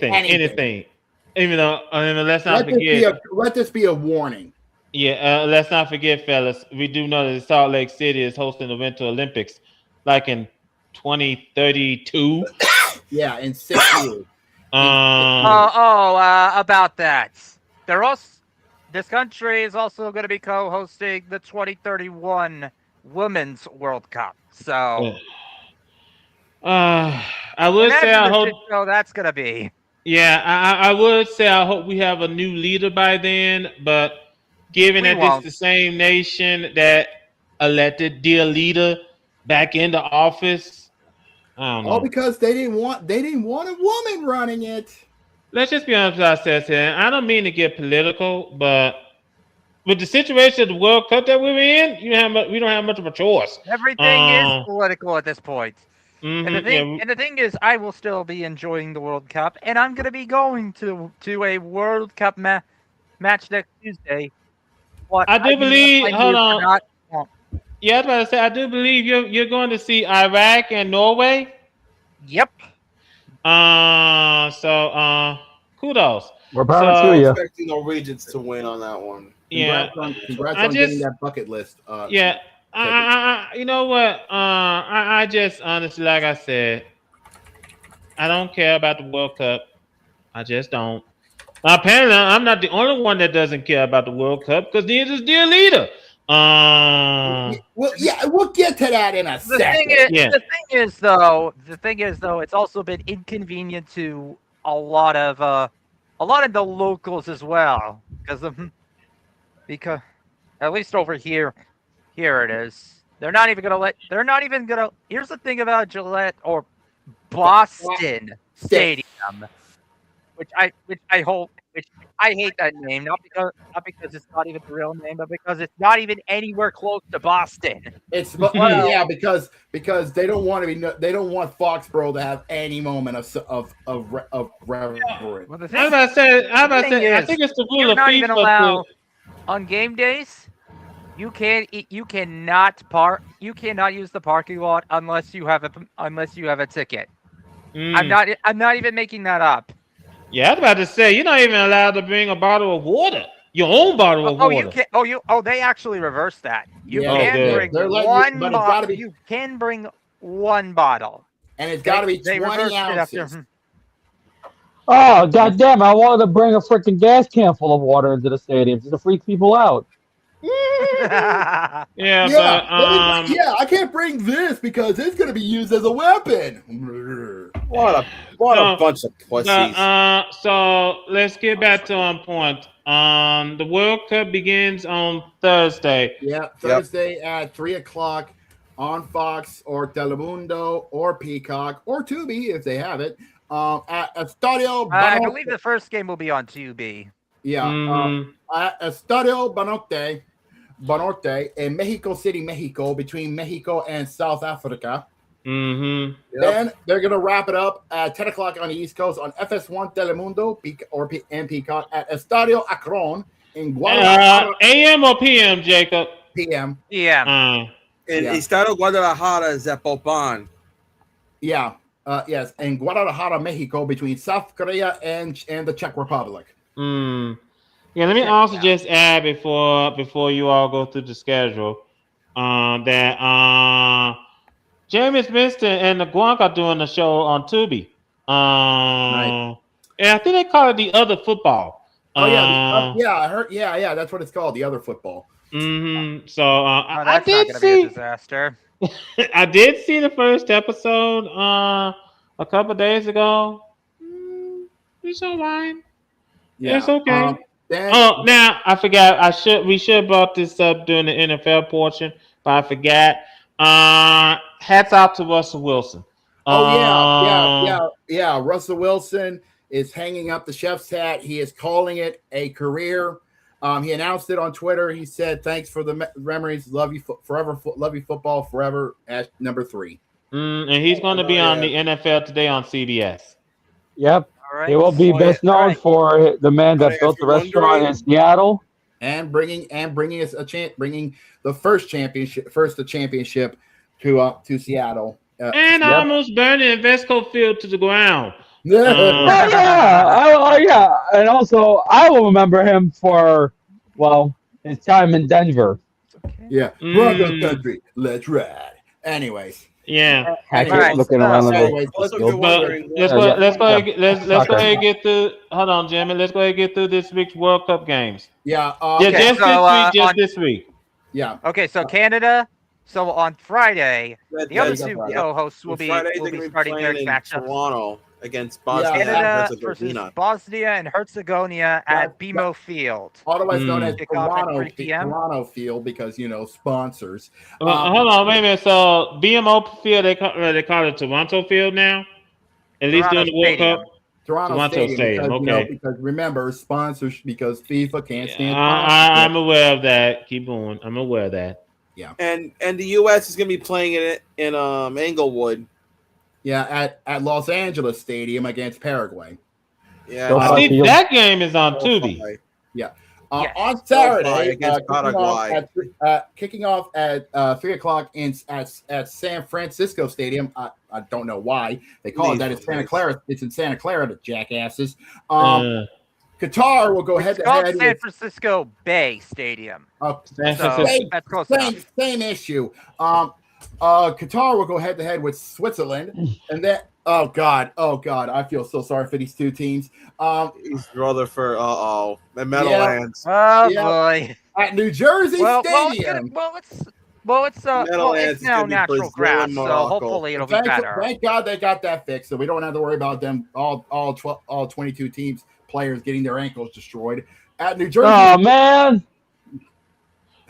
[SPEAKER 3] though, let's not forget.
[SPEAKER 1] Let this be a warning.
[SPEAKER 3] Yeah, let's not forget, fellas. We do know that Salt Lake City is hosting the Winter Olympics, like in 2032.
[SPEAKER 1] Yeah, in 6 years.
[SPEAKER 9] About that. This country is also going to be co-hosting the 2031 Women's World Cup. So,
[SPEAKER 3] I would say I hope
[SPEAKER 9] that's going to be.
[SPEAKER 3] Yeah, I would say I hope we have a new leader by then. But given that it's the same nation that elected their leader back into office, I don't know.
[SPEAKER 1] All because they didn't want a woman running it.
[SPEAKER 3] Let's just be honest with ourselves here. I don't mean to get political, but with the situation of the World Cup that we're in, we don't have much of a choice.
[SPEAKER 9] Everything is political at this point.
[SPEAKER 3] Mm-hmm,
[SPEAKER 9] And the thing is, I will still be enjoying the World Cup, and I'm going to be going to a World Cup match next Tuesday. What
[SPEAKER 3] I do believe. Hold on.
[SPEAKER 9] Well,
[SPEAKER 3] Yeah, I was about to say. I do believe you're going to see Iraq and Norway.
[SPEAKER 9] Yep.
[SPEAKER 3] So kudos.
[SPEAKER 4] We're proud to
[SPEAKER 2] I'm
[SPEAKER 4] you.
[SPEAKER 2] expecting Norwegians to win on that one.
[SPEAKER 1] Congrats on getting that bucket list.
[SPEAKER 3] Yeah. You know what? I just honestly, like I said, I don't care about the World Cup. I just don't. Apparently, I'm not the only one that doesn't care about the World Cup because neither is dear leader.
[SPEAKER 1] We'll get to that in a second.
[SPEAKER 9] The thing is though, it's also been inconvenient to a lot of the locals as well, because at least over here it is. They're not even gonna. Here's the thing about Gillette or Boston Stadium, which I hate that name, not because it's not even the real name, but because it's not even anywhere close to Boston.
[SPEAKER 1] It's because they don't want to be. They don't want Foxborough to have any moment of reverence.
[SPEAKER 9] Well,
[SPEAKER 3] I think it's the rule of
[SPEAKER 9] not even
[SPEAKER 3] FIFA
[SPEAKER 9] allow on game days. You cannot use the parking lot unless you have a ticket. I'm not even making that up.
[SPEAKER 3] Yeah, I was about to say you're not even allowed to bring a bottle of water, your own bottle of water.
[SPEAKER 9] You can. They actually reversed that. You can bring one bottle,
[SPEAKER 1] and it's got to be 20 ounces.
[SPEAKER 4] Oh, goddamn! I wanted to bring a freaking gas can full of water into the stadium just to freak people out.
[SPEAKER 1] I can't bring this because it's going to be used as a weapon.
[SPEAKER 2] What a bunch of pussies.
[SPEAKER 3] So let's get back to on point. The World Cup begins on Thursday.
[SPEAKER 1] Yeah, Thursday at 3:00 on Fox or Telemundo or Peacock or Tubi if they have it. At Estadio.
[SPEAKER 9] I believe the first game will be on Tubi.
[SPEAKER 1] Yeah, at Estadio Banorte in Mexico City, Mexico, between Mexico and South Africa.
[SPEAKER 3] Mm-hmm.
[SPEAKER 1] Then they're going to wrap it up at 10:00 on the East Coast on FS1 Telemundo and Peacock at Estadio Akron in Guadalajara.
[SPEAKER 3] AM or PM, Jacob?
[SPEAKER 1] PM.
[SPEAKER 9] Yeah.
[SPEAKER 2] Estadio Guadalajara is at Popan.
[SPEAKER 1] Yeah. Yes, in Guadalajara, Mexico, between South Korea and the Czech Republic.
[SPEAKER 3] Yeah, let me also just add before you all go through the schedule that Jamie Smith and the Guanc are doing a show on Tubi. And I think they call it The Other Football.
[SPEAKER 1] I heard. Yeah, that's what it's called, The Other Football.
[SPEAKER 3] Mm-hmm. So
[SPEAKER 9] I did see a disaster.
[SPEAKER 3] I did see the first episode a couple of days ago. It's all right. Yeah, it's okay. Now I forgot. We should have brought this up during the NFL portion, but I forgot. Hats out to Russell Wilson.
[SPEAKER 1] Yeah. Russell Wilson is hanging up the chef's hat. He is calling it a career. He announced it on Twitter. He said, "Thanks for the memories. Love you forever. Love you football forever." At number 3.
[SPEAKER 3] And he's going to be on the NFL Today on CBS.
[SPEAKER 4] Yep. Right. He will be best known for the man that built the restaurant in Seattle,
[SPEAKER 1] and bringing us bringing the first championship to Seattle,
[SPEAKER 3] and almost burning Vesco Field to the ground.
[SPEAKER 4] Yeah, and also I will remember him for his time in Denver.
[SPEAKER 1] Yeah, Bronco country, let's ride. Anyways.
[SPEAKER 3] Yeah.
[SPEAKER 4] Looking around
[SPEAKER 3] let's go ahead and get through. Hold on, Jimmy. Let's go ahead and get through this week's World Cup games.
[SPEAKER 1] Yeah.
[SPEAKER 3] This week.
[SPEAKER 1] Yeah.
[SPEAKER 9] Okay, so Canada. So on Friday, the other two co-hosts will be starting their matchup.
[SPEAKER 2] Toronto against Bosnia
[SPEAKER 9] Canada versus Bosnia and Herzegovina at BMO Field.
[SPEAKER 1] Otherwise known as Toronto Field because, sponsors.
[SPEAKER 3] Hold on, wait a minute. So BMO Field, they call it Toronto Field now? At least during the World Cup?
[SPEAKER 1] Toronto Stadium.
[SPEAKER 3] Okay.
[SPEAKER 1] Because remember, sponsors, because FIFA can't stand
[SPEAKER 3] I'm aware of that. Keep going. I'm aware of that.
[SPEAKER 1] Yeah.
[SPEAKER 2] And the U.S. is going to be playing it in Inglewood.
[SPEAKER 1] Yeah, at Los Angeles Stadium against Paraguay.
[SPEAKER 2] Yeah.
[SPEAKER 3] I think that game is on Tubi.
[SPEAKER 1] Yeah.
[SPEAKER 9] Yes.
[SPEAKER 1] On Saturday,
[SPEAKER 2] against Paraguay.
[SPEAKER 1] kicking off at 3:00 at San Francisco Stadium. I don't know why they call it that. It's Santa Clara. It's in Santa Clara, the jackasses. Qatar will go head to head.
[SPEAKER 9] San Francisco Bay Stadium.
[SPEAKER 1] Same issue. Qatar will go head to head with Switzerland, and then oh god, I feel so sorry for these two teams.
[SPEAKER 2] He's Rutherford. The Meadowlands.
[SPEAKER 9] Oh boy.
[SPEAKER 1] At New Jersey Stadium.
[SPEAKER 9] It's now natural grass, so hopefully it'll be better.
[SPEAKER 1] Thank God they got that fixed, so we don't have to worry about them all 22 teams players getting their ankles destroyed. At New Jersey.
[SPEAKER 4] Oh man.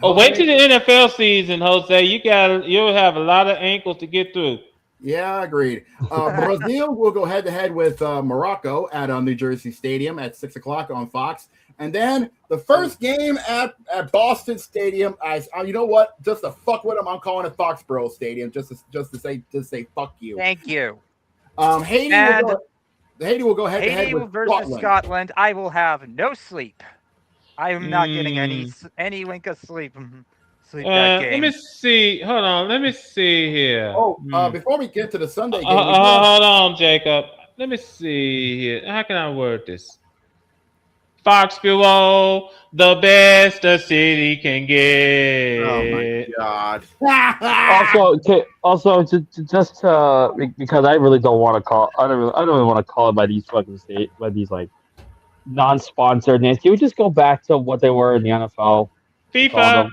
[SPEAKER 3] Oh, wait till the NFL season, Jose. You'll have a lot of ankles to get through.
[SPEAKER 1] Yeah, agreed. Brazil will go head to head with Morocco at New Jersey Stadium at 6:00 on Fox, and then the first game at Boston Stadium. You know what? Just to fuck with them, I'm calling it Foxborough Stadium. Just to say fuck you.
[SPEAKER 9] Thank you.
[SPEAKER 1] Haiti will go head to head with
[SPEAKER 9] versus Scotland. I will have no sleep. I am not getting any wink of sleep. That game.
[SPEAKER 3] Let me see. Hold on. Let me see here.
[SPEAKER 1] Before we get to the Sunday game,
[SPEAKER 3] hold on, Jacob. Let me see here. How can I word this? Foxborough, the best the city can get.
[SPEAKER 2] Oh my god!
[SPEAKER 4] also, just because I really don't want to call. I don't really want to call it by these fucking by these like non-sponsored names. Can we just go back to what they were in the NFL?
[SPEAKER 3] FIFA.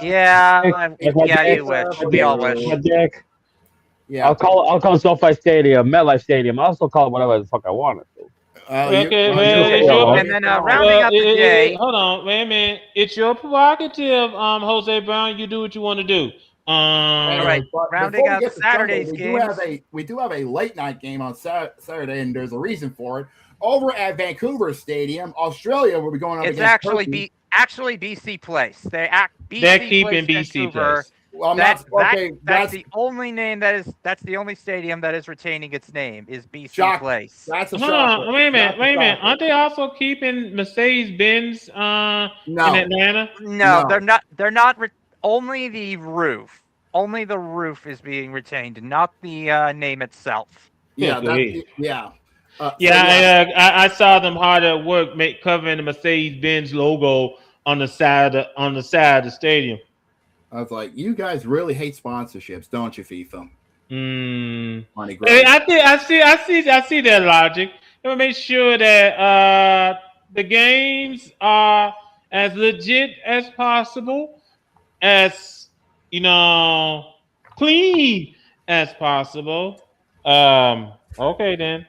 [SPEAKER 9] Yeah, you wish. We all wish.
[SPEAKER 1] Yeah,
[SPEAKER 4] I'll call SoFi Stadium, MetLife Stadium. I'll also call it whatever the fuck I want it to.
[SPEAKER 9] And then rounding up the day.
[SPEAKER 3] Hold on, wait a minute. It's your prerogative, Jose Brown. You do what you want to do.
[SPEAKER 9] All right, rounding up Saturday's games.
[SPEAKER 1] We do have a late night game on Saturday, and there's a reason for it. Over at Vancouver Stadium, Australia, we'll be going up.
[SPEAKER 9] It's actually BC Place. They're
[SPEAKER 3] keeping BC Place.
[SPEAKER 1] Well,
[SPEAKER 9] that's the only name that's the only stadium that is retaining its name is BC Place.
[SPEAKER 1] That's a
[SPEAKER 3] Hold on, wait a minute. Aren't they also keeping Mercedes-Benz in Atlanta?
[SPEAKER 9] No, they're not. Only the roof. Only the roof is being retained, not the name itself.
[SPEAKER 1] Yeah.
[SPEAKER 3] I saw them hard at work covering the Mercedes-Benz logo on the side of the stadium.
[SPEAKER 1] I was like, you guys really hate sponsorships, don't you, FIFA?
[SPEAKER 3] Money grab. I see their logic. They will make sure that the games are as legit as possible, as clean as possible. Okay then.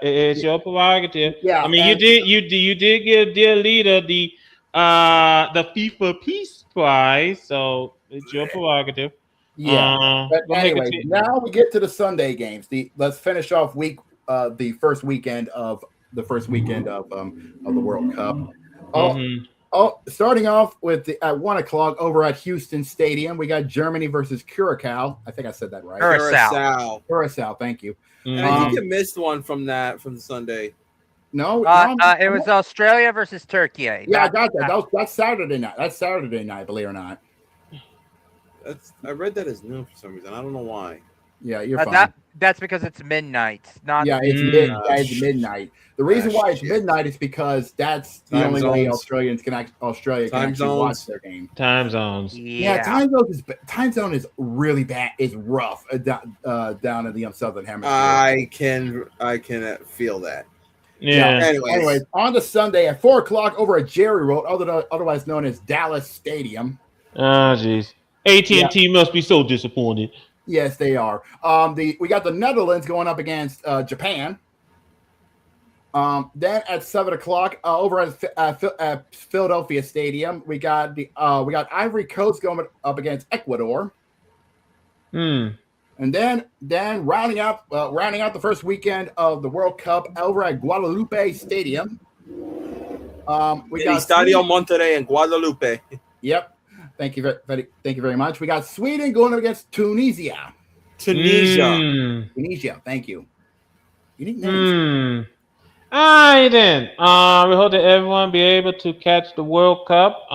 [SPEAKER 3] It's your prerogative.
[SPEAKER 1] Yeah,
[SPEAKER 3] I mean, you did give dear leader the FIFA Peace Prize, so it's your prerogative.
[SPEAKER 1] Yeah. But anyway, now we get to the Sunday games. Let's finish off the first weekend of the World Cup. Starting off with at 1:00 over at Houston Stadium, we got Germany versus Curacao. I think I said that right. Curacao. Thank you.
[SPEAKER 2] And I think you missed one from the Sunday.
[SPEAKER 1] No,
[SPEAKER 9] it was Australia versus Turkey.
[SPEAKER 1] Yeah, I got that. That's Saturday night. That's Saturday night, believe it or not.
[SPEAKER 2] I read that as noon for some reason. I don't know why.
[SPEAKER 1] Yeah, you're fine.
[SPEAKER 9] That's because it's midnight.
[SPEAKER 1] It's midnight. The reason why it's midnight is because that's the only way Australia can actually watch their game.
[SPEAKER 3] Time zones.
[SPEAKER 1] Yeah, time zone is really bad. It's rough down in the southern hemisphere.
[SPEAKER 2] I can feel that.
[SPEAKER 3] Yeah.
[SPEAKER 1] Anyways, on the Sunday at 4:00 over at Jerry Road, otherwise known as Dallas Stadium.
[SPEAKER 3] Oh, jeez. AT&T must be so disappointed.
[SPEAKER 1] Yes, they are. We got the Netherlands going up against Japan. Then at 7:00 over at Philadelphia Stadium, we got Ivory Coast going up against Ecuador. And then rounding out the first weekend of the World Cup over at Guadalupe Stadium. We got
[SPEAKER 2] Estadio Monterrey in Guadalupe.
[SPEAKER 1] Yep. Thank you very much. We got Sweden going against Tunisia.
[SPEAKER 2] Tunisia.
[SPEAKER 1] Thank you. Unique names.
[SPEAKER 3] All right, then. We hope that everyone be able to catch the World Cup.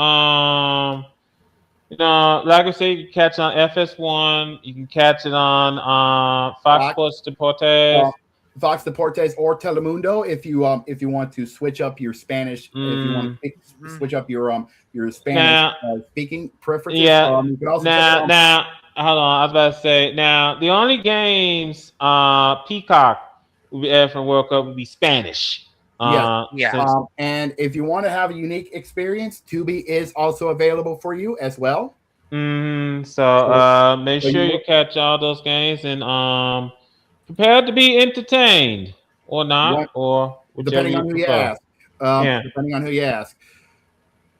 [SPEAKER 3] Like I said, you can catch it on FS1. You can catch it on Fox Sports Deportes.
[SPEAKER 1] Fox Deportes or Telemundo if you want to switch up your Spanish, if you want to switch up your Spanish speaking preferences.
[SPEAKER 3] Yeah.
[SPEAKER 1] You can also
[SPEAKER 3] now, hold on. I was about to say. Now, the only games Peacock will be aired from World Cup will be Spanish.
[SPEAKER 1] And if you want to have a unique experience, Tubi is also available for you as well.
[SPEAKER 3] So make sure you catch all those games and prepared to be entertained or not, or
[SPEAKER 1] depending on who you ask. Depending on who you ask.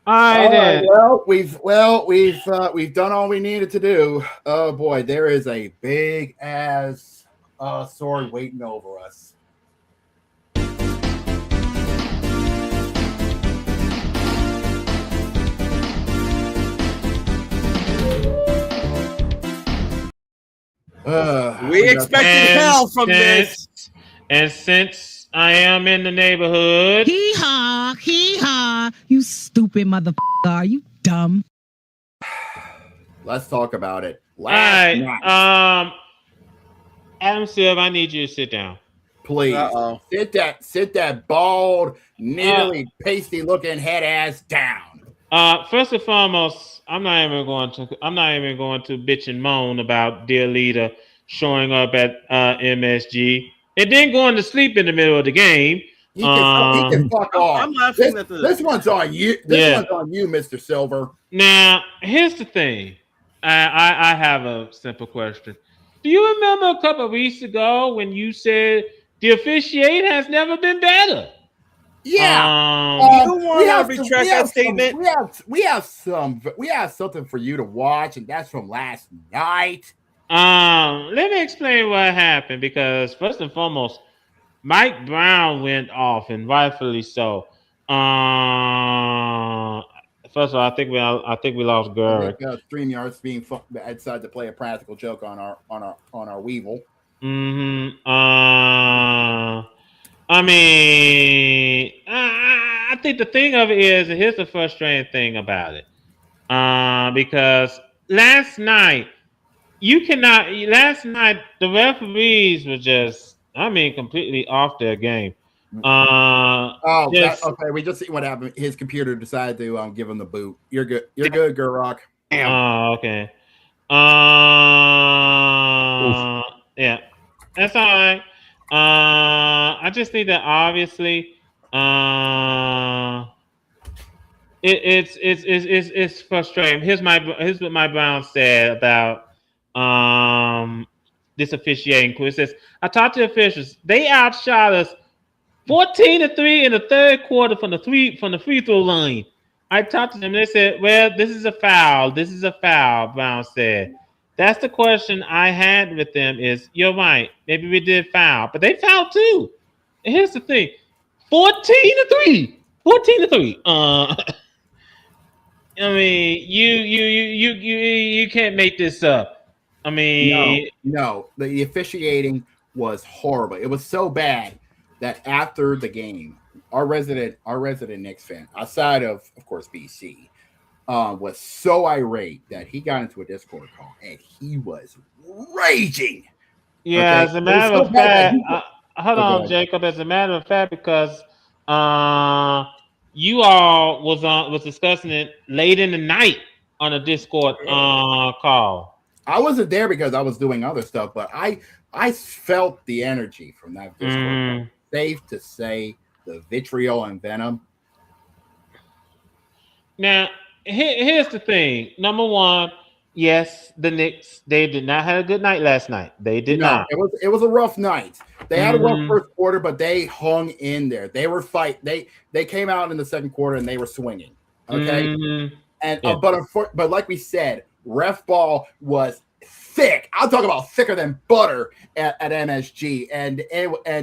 [SPEAKER 3] All right, then.
[SPEAKER 1] We've done all we needed to do. Oh boy, there is a big ass sword waiting over us.
[SPEAKER 2] We expected hell from this.
[SPEAKER 3] And since I am in the neighborhood,
[SPEAKER 7] hee haw, you stupid motherfucker. Are you dumb?
[SPEAKER 1] Let's talk about it.
[SPEAKER 3] Adam Silver, I need you to sit down.
[SPEAKER 1] Please. Sit that bald, nearly pasty looking head ass down.
[SPEAKER 3] First and foremost, I'm not even going to bitch and moan about dear leader showing up at MSG and then going to sleep in the middle of the game.
[SPEAKER 1] He can fuck off.
[SPEAKER 2] I'm laughing at
[SPEAKER 1] this one's on you. One's on you, Mr. Silver.
[SPEAKER 3] Now, here's the thing. I have a simple question. Do you remember a couple of weeks ago when you said the officiate has never been better?
[SPEAKER 1] Yeah.
[SPEAKER 2] You want to retract that statement?
[SPEAKER 1] We have something for you to watch, and that's from last night.
[SPEAKER 3] Let me explain what happened, because first and foremost, Mike Brown went off, and rightfully so. First of all, I think we lost Gurr.
[SPEAKER 1] StreamYard's being decided to play a practical joke on our Weevil.
[SPEAKER 3] I mean, I think the thing of it is, and here's the frustrating thing about it, because last night the referees were just, completely off their game.
[SPEAKER 1] Okay. We just see what happened. His computer decided to give him the boot. You're good. You're good, Gurrock.
[SPEAKER 3] Okay. Yeah, that's all right. I just think that obviously, it's frustrating. Here's what my Brown said about this officiating crew. It says, I talked to officials. They outshot us 14-3 in the third quarter from the free throw line. I talked to them. They said, well, this is a foul. This is a foul, Brown said. That's the question I had with them is, you're right. Maybe we did foul, but they fouled too. And here's the thing. 14-3. 14-3. You can't make this up.
[SPEAKER 1] No. The officiating was horrible. It was so bad that after the game, our resident Knicks fan, outside of course BC, was so irate that he got into a Discord call and he was raging.
[SPEAKER 3] Yeah, as a matter of fact, hold on, Jacob. As a matter of fact, because you all was discussing it late in the night on a Discord call.
[SPEAKER 1] I wasn't there because I was doing other stuff, but I felt the energy from that Discord call. Safe to say, the vitriol and venom.
[SPEAKER 3] Now, here's the thing. Number one, yes, the Knicks, they did not have a good night last night. They did not.
[SPEAKER 1] It was a rough night. They had a rough first quarter, but they hung in there. They were They came out in the second quarter and they were swinging. Okay, but like we said, ref ball was thick. I'll talk about thicker than butter at MSG, and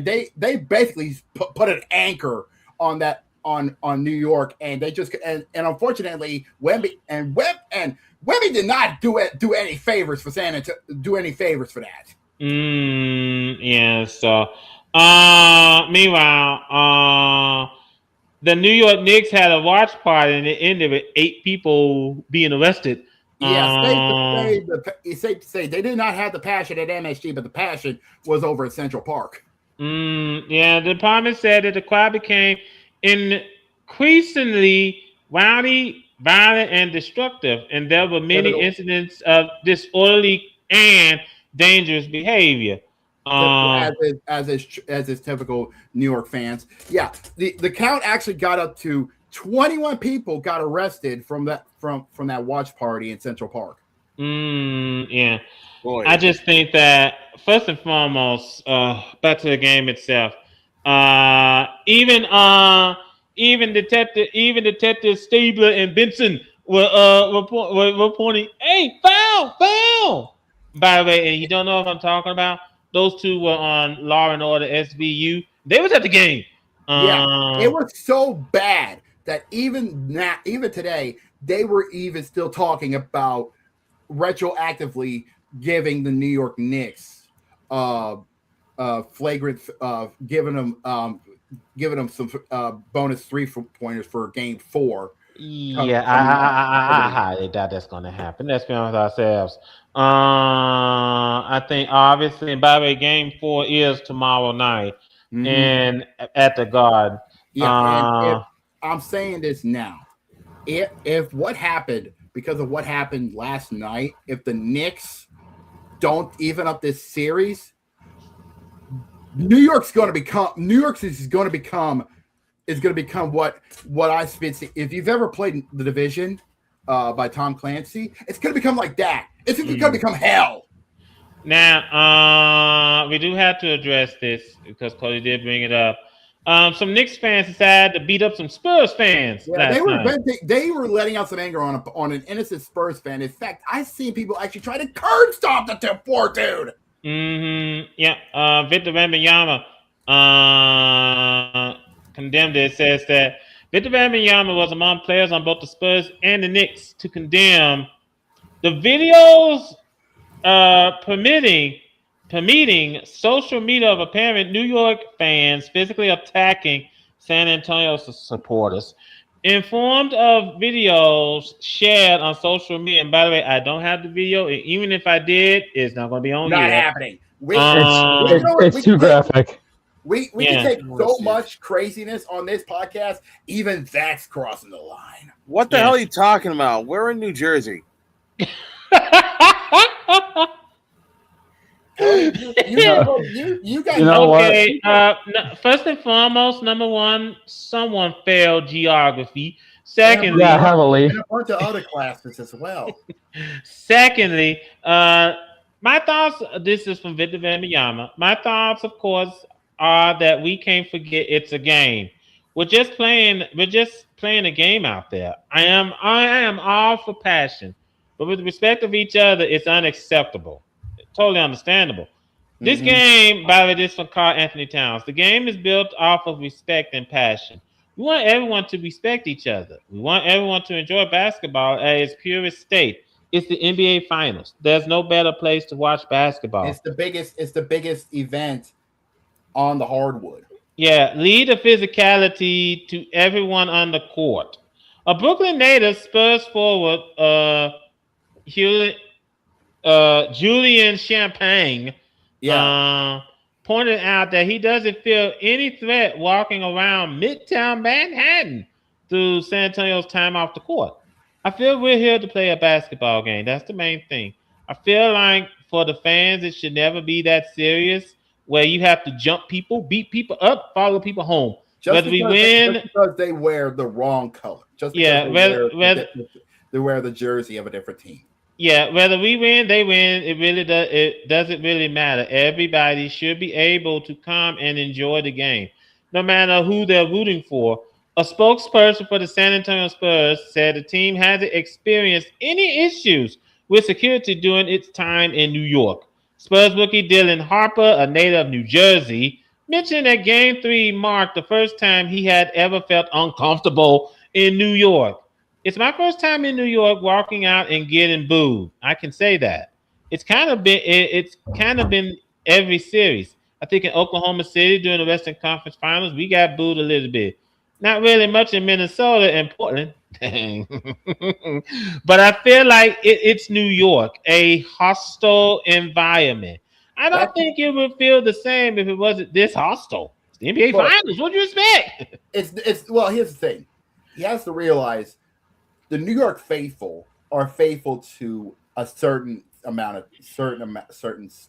[SPEAKER 1] they basically put an anchor on that on New York, and they just and unfortunately Wemby did not do any favors for San Antonio, do any favors for that.
[SPEAKER 3] Yeah. So, meanwhile, the New York Knicks had a watch party and it ended with 8 people being arrested.
[SPEAKER 1] Yes, it's safe to say they did not have the passion at MSG, but the passion was over at Central Park.
[SPEAKER 3] Yeah, the department said that the crowd became increasingly rowdy, violent, and destructive, and there were many incidents of disorderly and dangerous behavior.
[SPEAKER 1] As is typical New York fans. Yeah, the count actually got up to 21 people got arrested from that watch party in Central Park.
[SPEAKER 3] Yeah.
[SPEAKER 2] Boy.
[SPEAKER 3] I just think that first and foremost, back to the game itself. Even Detective Stabler and Benson were pointing, "Hey, foul!" By the way, and you don't know what I'm talking about. Those two were on Law and Order SVU. They was at the game.
[SPEAKER 1] Yeah, it was so bad that even today they were even still talking about retroactively giving the New York Knicks flagrant, giving them some bonus 3-pointers for Game 4.
[SPEAKER 3] Yeah, I highly doubt that's going to happen. Let's be honest with ourselves. I think obviously, and by the way, Game 4 is tomorrow night, and at the Garden.
[SPEAKER 1] Yeah, and if I'm saying this now, if what happened because of what happened last night, if the Knicks don't even up this series, New York is going to become what I spit. If you've ever played The Division by Tom Clancy, it's going to become like that. It's going to become hell.
[SPEAKER 3] Now, we do have to address this because Cody did bring it up. Some Knicks fans decided to beat up some Spurs fans.
[SPEAKER 1] Yeah, they were letting out some anger on an innocent Spurs fan. In fact, I've seen people actually try to curb stomp the poor dude.
[SPEAKER 3] Yeah. Victor Wembanyama condemned it. It says that Victor Wembanyama was among players on both the Spurs and the Knicks to condemn the videos permitting social media of apparent New York fans physically attacking San Antonio supporters. Informed of videos shared on social media, and by the way, I don't have the video, and even if I did, it's not going to be on
[SPEAKER 1] Not
[SPEAKER 3] here.
[SPEAKER 1] happening.
[SPEAKER 4] It's too graphic.
[SPEAKER 1] We can take so much craziness on this podcast, even that's crossing the line.
[SPEAKER 2] What the hell are you talking about? We're in New Jersey.
[SPEAKER 1] You guys
[SPEAKER 3] okay. First and foremost, number one, someone failed geography. Secondly,
[SPEAKER 4] heavily.
[SPEAKER 1] And a bunch of other classes as well.
[SPEAKER 3] Secondly, my thoughts. This is from Victor Wembanyama. My thoughts, of course, are that we can't forget it's a game. We're just playing a game out there. I am all for passion, but with respect of each other, it's unacceptable. Totally understandable. This game, by the way, this from Carl Anthony Towns. The game is built off of respect and passion. We want everyone to respect each other. We want everyone to enjoy basketball at its purest state. It's the NBA Finals. There's no better place to watch basketball.
[SPEAKER 1] It's the biggest event on the hardwood.
[SPEAKER 3] Yeah, lead the physicality to everyone on the court. A Brooklyn native, Spurs forward, Julian Champagne, pointed out that he doesn't feel any threat walking around Midtown Manhattan through San Antonio's time off the court. I feel we're here to play a basketball game. That's the main thing. I feel like for the fans, it should never be that serious where you have to jump people, beat people up, follow people home.
[SPEAKER 1] Just because they wear the wrong color. Just because they wear the jersey of a different team.
[SPEAKER 3] Yeah, whether we win, they win. It doesn't really matter. Everybody should be able to come and enjoy the game, no matter who they're rooting for. A spokesperson for the San Antonio Spurs said the team hasn't experienced any issues with security during its time in New York. Spurs rookie Dylan Harper, a native of New Jersey, mentioned that Game 3 marked the first time he had ever felt uncomfortable in New York. It's my first time in New York walking out and getting booed. I can say that. It's kind of been every series. I think in Oklahoma City during the Western Conference Finals, we got booed a little bit. Not really much in Minnesota and Portland. Dang. But I feel like it's New York, a hostile environment. I don't think it would feel the same if it wasn't this hostile. It's the NBA Finals. What do you expect?
[SPEAKER 1] It's well, here's the thing. He has to realize the New York faithful are faithful to a certain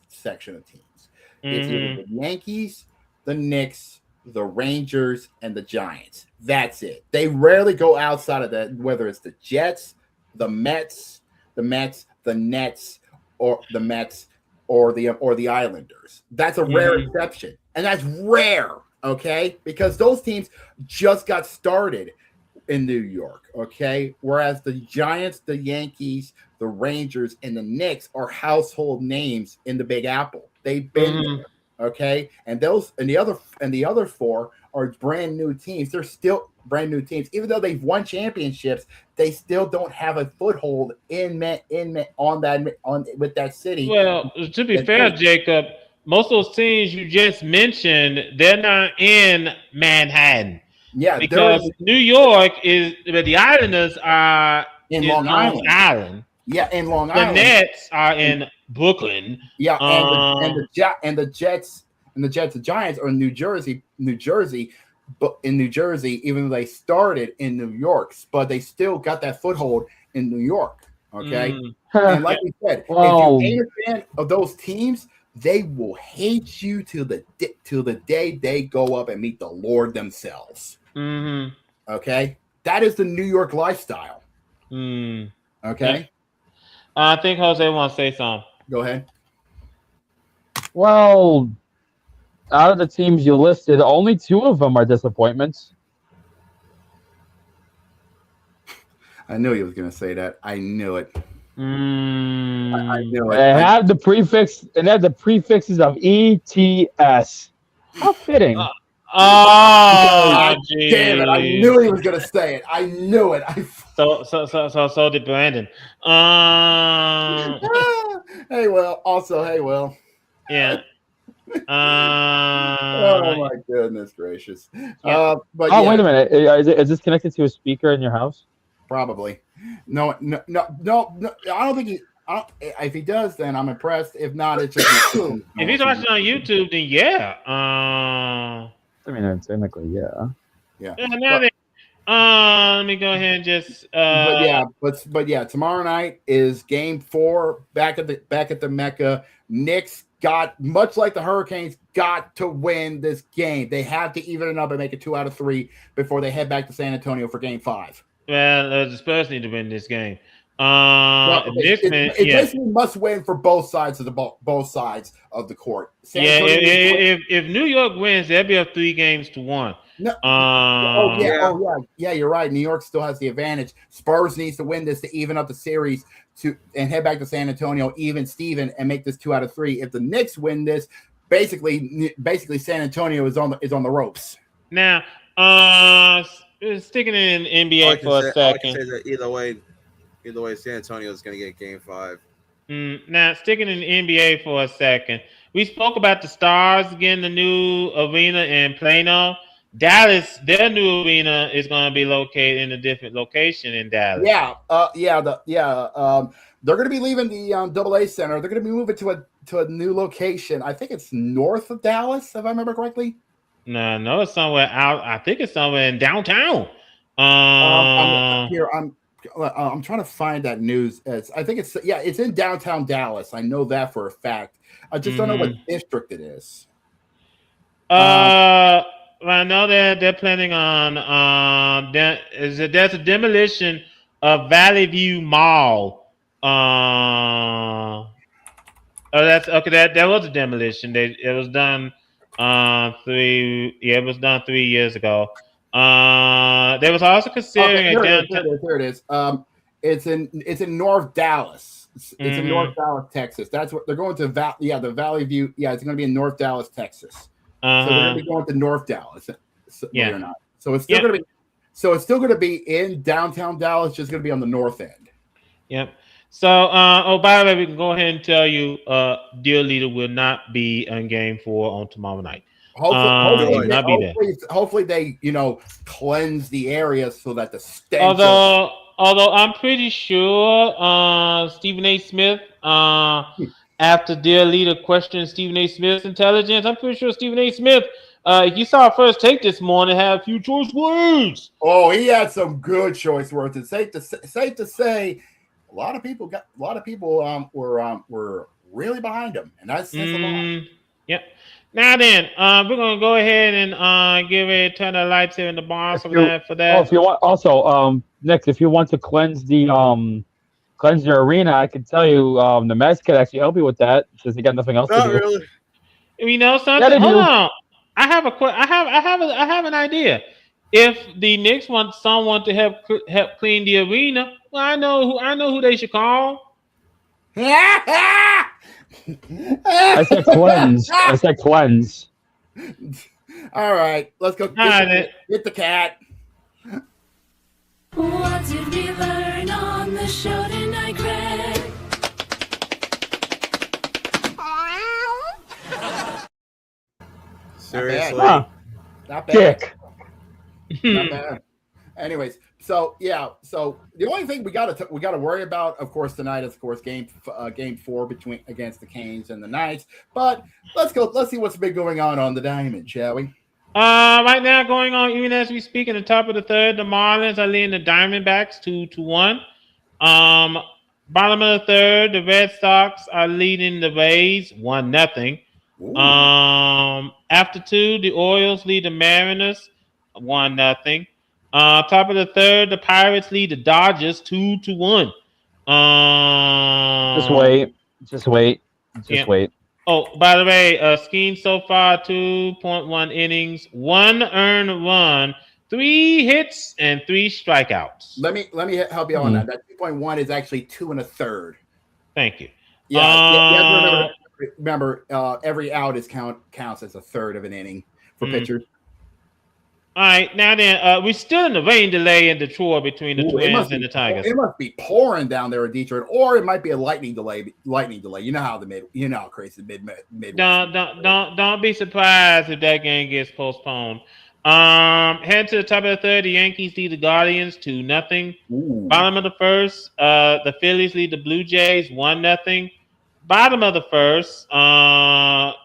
[SPEAKER 1] section of teams. It's either the Yankees, the Knicks, the Rangers, and the Giants. That's it. They rarely go outside of that, whether it's the Jets, the Nets, or the Islanders. That's a rare exception. And that's rare, okay? Because those teams just got started in New York, okay? Whereas the Giants, the Yankees, the Rangers, and the Knicks are household names in the Big Apple. They've been there, okay? And the other four are brand new teams. They're still brand new teams. Even though they've won championships, they still don't have a foothold with that city.
[SPEAKER 3] Well, to be fair, Jacob, most of those teams you just mentioned, they're not in Manhattan.
[SPEAKER 1] Yeah,
[SPEAKER 3] because New York but the Islanders are
[SPEAKER 1] in Long Island. Yeah, in Long Island.
[SPEAKER 3] The Nets are in Brooklyn.
[SPEAKER 1] Yeah, and the Jets and the Giants are in New Jersey, but in New Jersey, even though they started in New York, but they still got that foothold in New York. Okay, and like we said, if you ain't a fan of those teams, they will hate you till the day they go up and meet the Lord themselves. Okay, that is the New York lifestyle. Okay,
[SPEAKER 3] yeah. I think Jose wants to say something.
[SPEAKER 1] Go ahead.
[SPEAKER 4] Well, out of the teams you listed, only 2 of them are disappointments.
[SPEAKER 1] I knew he was going to say that. I knew it. I knew it.
[SPEAKER 4] They have the prefixes of ETS. How fitting.
[SPEAKER 1] Damn it! I knew he was going to say it. I knew it.
[SPEAKER 3] So did Brandon.
[SPEAKER 1] Hey, Will.
[SPEAKER 3] Yeah.
[SPEAKER 1] Oh my goodness gracious!
[SPEAKER 4] Yeah. Wait a minute. Is this connected to a speaker in your house?
[SPEAKER 1] Probably. No. I don't think he. If he does, then I'm impressed. If not, it's just.
[SPEAKER 3] If he's watching on YouTube, then yeah.
[SPEAKER 4] I mean, technically, yeah.
[SPEAKER 1] Yeah.
[SPEAKER 3] Let me go ahead and just.
[SPEAKER 1] But yeah. Tomorrow night is Game 4 back at the Mecca. Knicks got, much like the Hurricanes, got to win this game. They have to even it up and make it 2 out of 3 before they head back to San Antonio for Game 5.
[SPEAKER 3] Well, the Spurs need to win this game.
[SPEAKER 1] It basically must win for both sides of the court.
[SPEAKER 3] If New York wins, they'll be up 3 games to 1.
[SPEAKER 1] You're right. New York still has the advantage. Spurs needs to win this to even up the series and head back to San Antonio, even Steven, and make this 2 out of 3. If the Knicks win this, basically San Antonio is on the ropes.
[SPEAKER 3] Now, sticking in NBA for a second.
[SPEAKER 2] I can say that either way, San Antonio is going to get Game 5.
[SPEAKER 3] Now, sticking in the NBA for a second, we spoke about the Stars getting the new arena in Plano. Dallas, their new arena is going to be located in a different location in Dallas.
[SPEAKER 1] They're going to be leaving the AA Center. They're going to be moving to a new location. I think it's north of Dallas, if I remember correctly.
[SPEAKER 3] No, it's somewhere out. I think it's somewhere in downtown.
[SPEAKER 1] I'm trying to find that news. I think it's in downtown Dallas. I know that for a fact. I just don't know what district it is.
[SPEAKER 3] I know they're planning on there's a demolition of Valley View Mall. That's okay. That was a demolition. It was done 3 years ago. They was also considering
[SPEAKER 1] Here it is. It's in North Dallas. It's in North Dallas, Texas. That's what they're going to. The Valley View. Yeah, it's going to be in North Dallas, Texas. So they're going to be going to North Dallas. Believe it or not. So it's still going to be. So it's still going to be in downtown Dallas. Just going to be on the north end.
[SPEAKER 3] Yep. So, by the way, we can go ahead and tell you, Dear Leader will not be in Game 4 on tomorrow night.
[SPEAKER 1] Hopefully they cleanse the area so that the stench.
[SPEAKER 3] Although I'm pretty sure Stephen A. Smith, after Dear Leader questioned Stephen A. Smith's intelligence, I'm pretty sure Stephen A. Smith, you saw First Take this morning, had a few choice words.
[SPEAKER 1] Oh, he had some good choice words. It's safe to say. A lot of people were really behind him, and that's a lot.
[SPEAKER 3] Yep. Now then, we're gonna go ahead and give a turn of lights here in the bar for that.
[SPEAKER 4] Oh, if you want, also, Nick, if you want to cleanse your arena, I can tell you, the Mets could actually help you with that since they got nothing else to do.
[SPEAKER 2] Really.
[SPEAKER 3] You know something? Hold on. I have an idea. If the Knicks want someone to help clean the arena, well, I know who they should call.
[SPEAKER 4] I said cleanse.
[SPEAKER 1] All right, let's go. Get the cat.
[SPEAKER 10] What did we learn on the show tonight, Craig?
[SPEAKER 2] Seriously,
[SPEAKER 1] not bad.
[SPEAKER 4] Dick.
[SPEAKER 1] Not bad. Anyways, so the only thing we got to worry about, of course, tonight is game 4 against the Canes and the Knights. But let's see what's been going on the diamond, shall we?
[SPEAKER 3] Right now, going on even as we speak, in the top of the third, the Marlins are leading the Diamondbacks 2-1. Bottom of the third, the Red Sox are leading the Rays 1-0. After 2, the Orioles lead the Mariners 1-0. Top of the third, the Pirates lead the Dodgers 2-1.
[SPEAKER 4] Just wait.
[SPEAKER 3] Oh, by the way, Skeen so far 2.1 innings, 1 earned run, 3 hits, and 3 strikeouts.
[SPEAKER 1] Let me help you on that. That 2.1 is actually 2 1/3.
[SPEAKER 3] Thank you.
[SPEAKER 1] Yeah. Remember, every out counts as a third of an inning for pitchers.
[SPEAKER 3] All right, now then, we're still in the rain delay in Detroit between the Twins and the Tigers.
[SPEAKER 1] It must be pouring down there in Detroit, or it might be a lightning delay. You know how how crazy the mid.
[SPEAKER 3] Don't be surprised if that game gets postponed. Head to the top of the third, the Yankees lead the Guardians 2-0. Bottom of the first, the Phillies lead the Blue Jays 1-0. Bottom of the first, was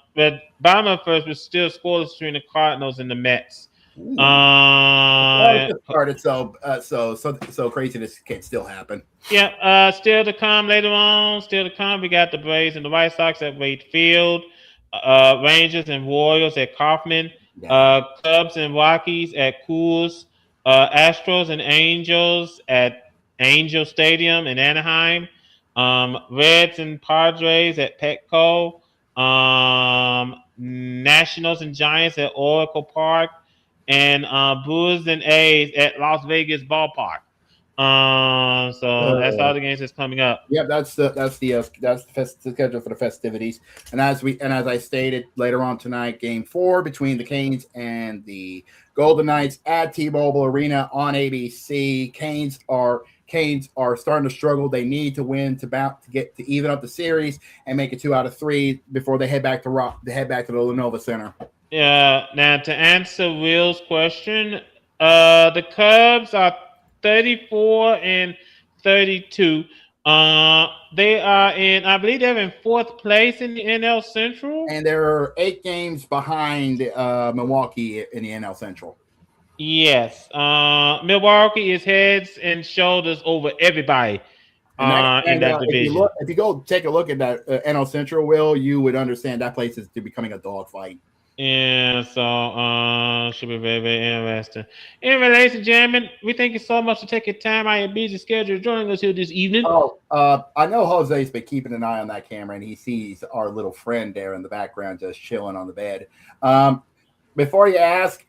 [SPEAKER 3] still scoreless between the Cardinals and the Mets.
[SPEAKER 1] Started so crazy this can still happen.
[SPEAKER 3] Yeah, still to come later on. Still to come, we got the Braves and the White Sox at Wade Field, Rangers and Royals at Kauffman, Cubs and Rockies at Coors, Astros and Angels at Angel Stadium in Anaheim, Reds and Padres at Petco, Nationals and Giants at Oracle Park, and Brewers and A's at Las Vegas Ballpark. So that's all the games that's coming up.
[SPEAKER 1] Yeah, that's the schedule for the festivities. And as I stated, later on tonight, Game 4 between the Canes and the Golden Knights at T-Mobile Arena on ABC. Canes are starting to struggle. They need to win to even up the series and make it 2 out of 3 before they head back to the Lenova Center.
[SPEAKER 3] Yeah. Now to answer Will's question, the Cubs are 34 and 32. They are I believe they're in 4th place in the NL Central,
[SPEAKER 1] and they're 8 games behind Milwaukee in the NL Central.
[SPEAKER 3] Yes, Milwaukee is heads and shoulders over everybody in that division.
[SPEAKER 1] If you go take a look at that NL Central, Will, you would understand that place is becoming a dogfight.
[SPEAKER 3] Yeah, so should be very, very interesting. Anyway, ladies and gentlemen, we thank you so much for taking time out of your busy schedule joining us here this evening.
[SPEAKER 1] I know Jose's been keeping an eye on that camera, and he sees our little friend there in the background just chilling on the bed. Before you ask,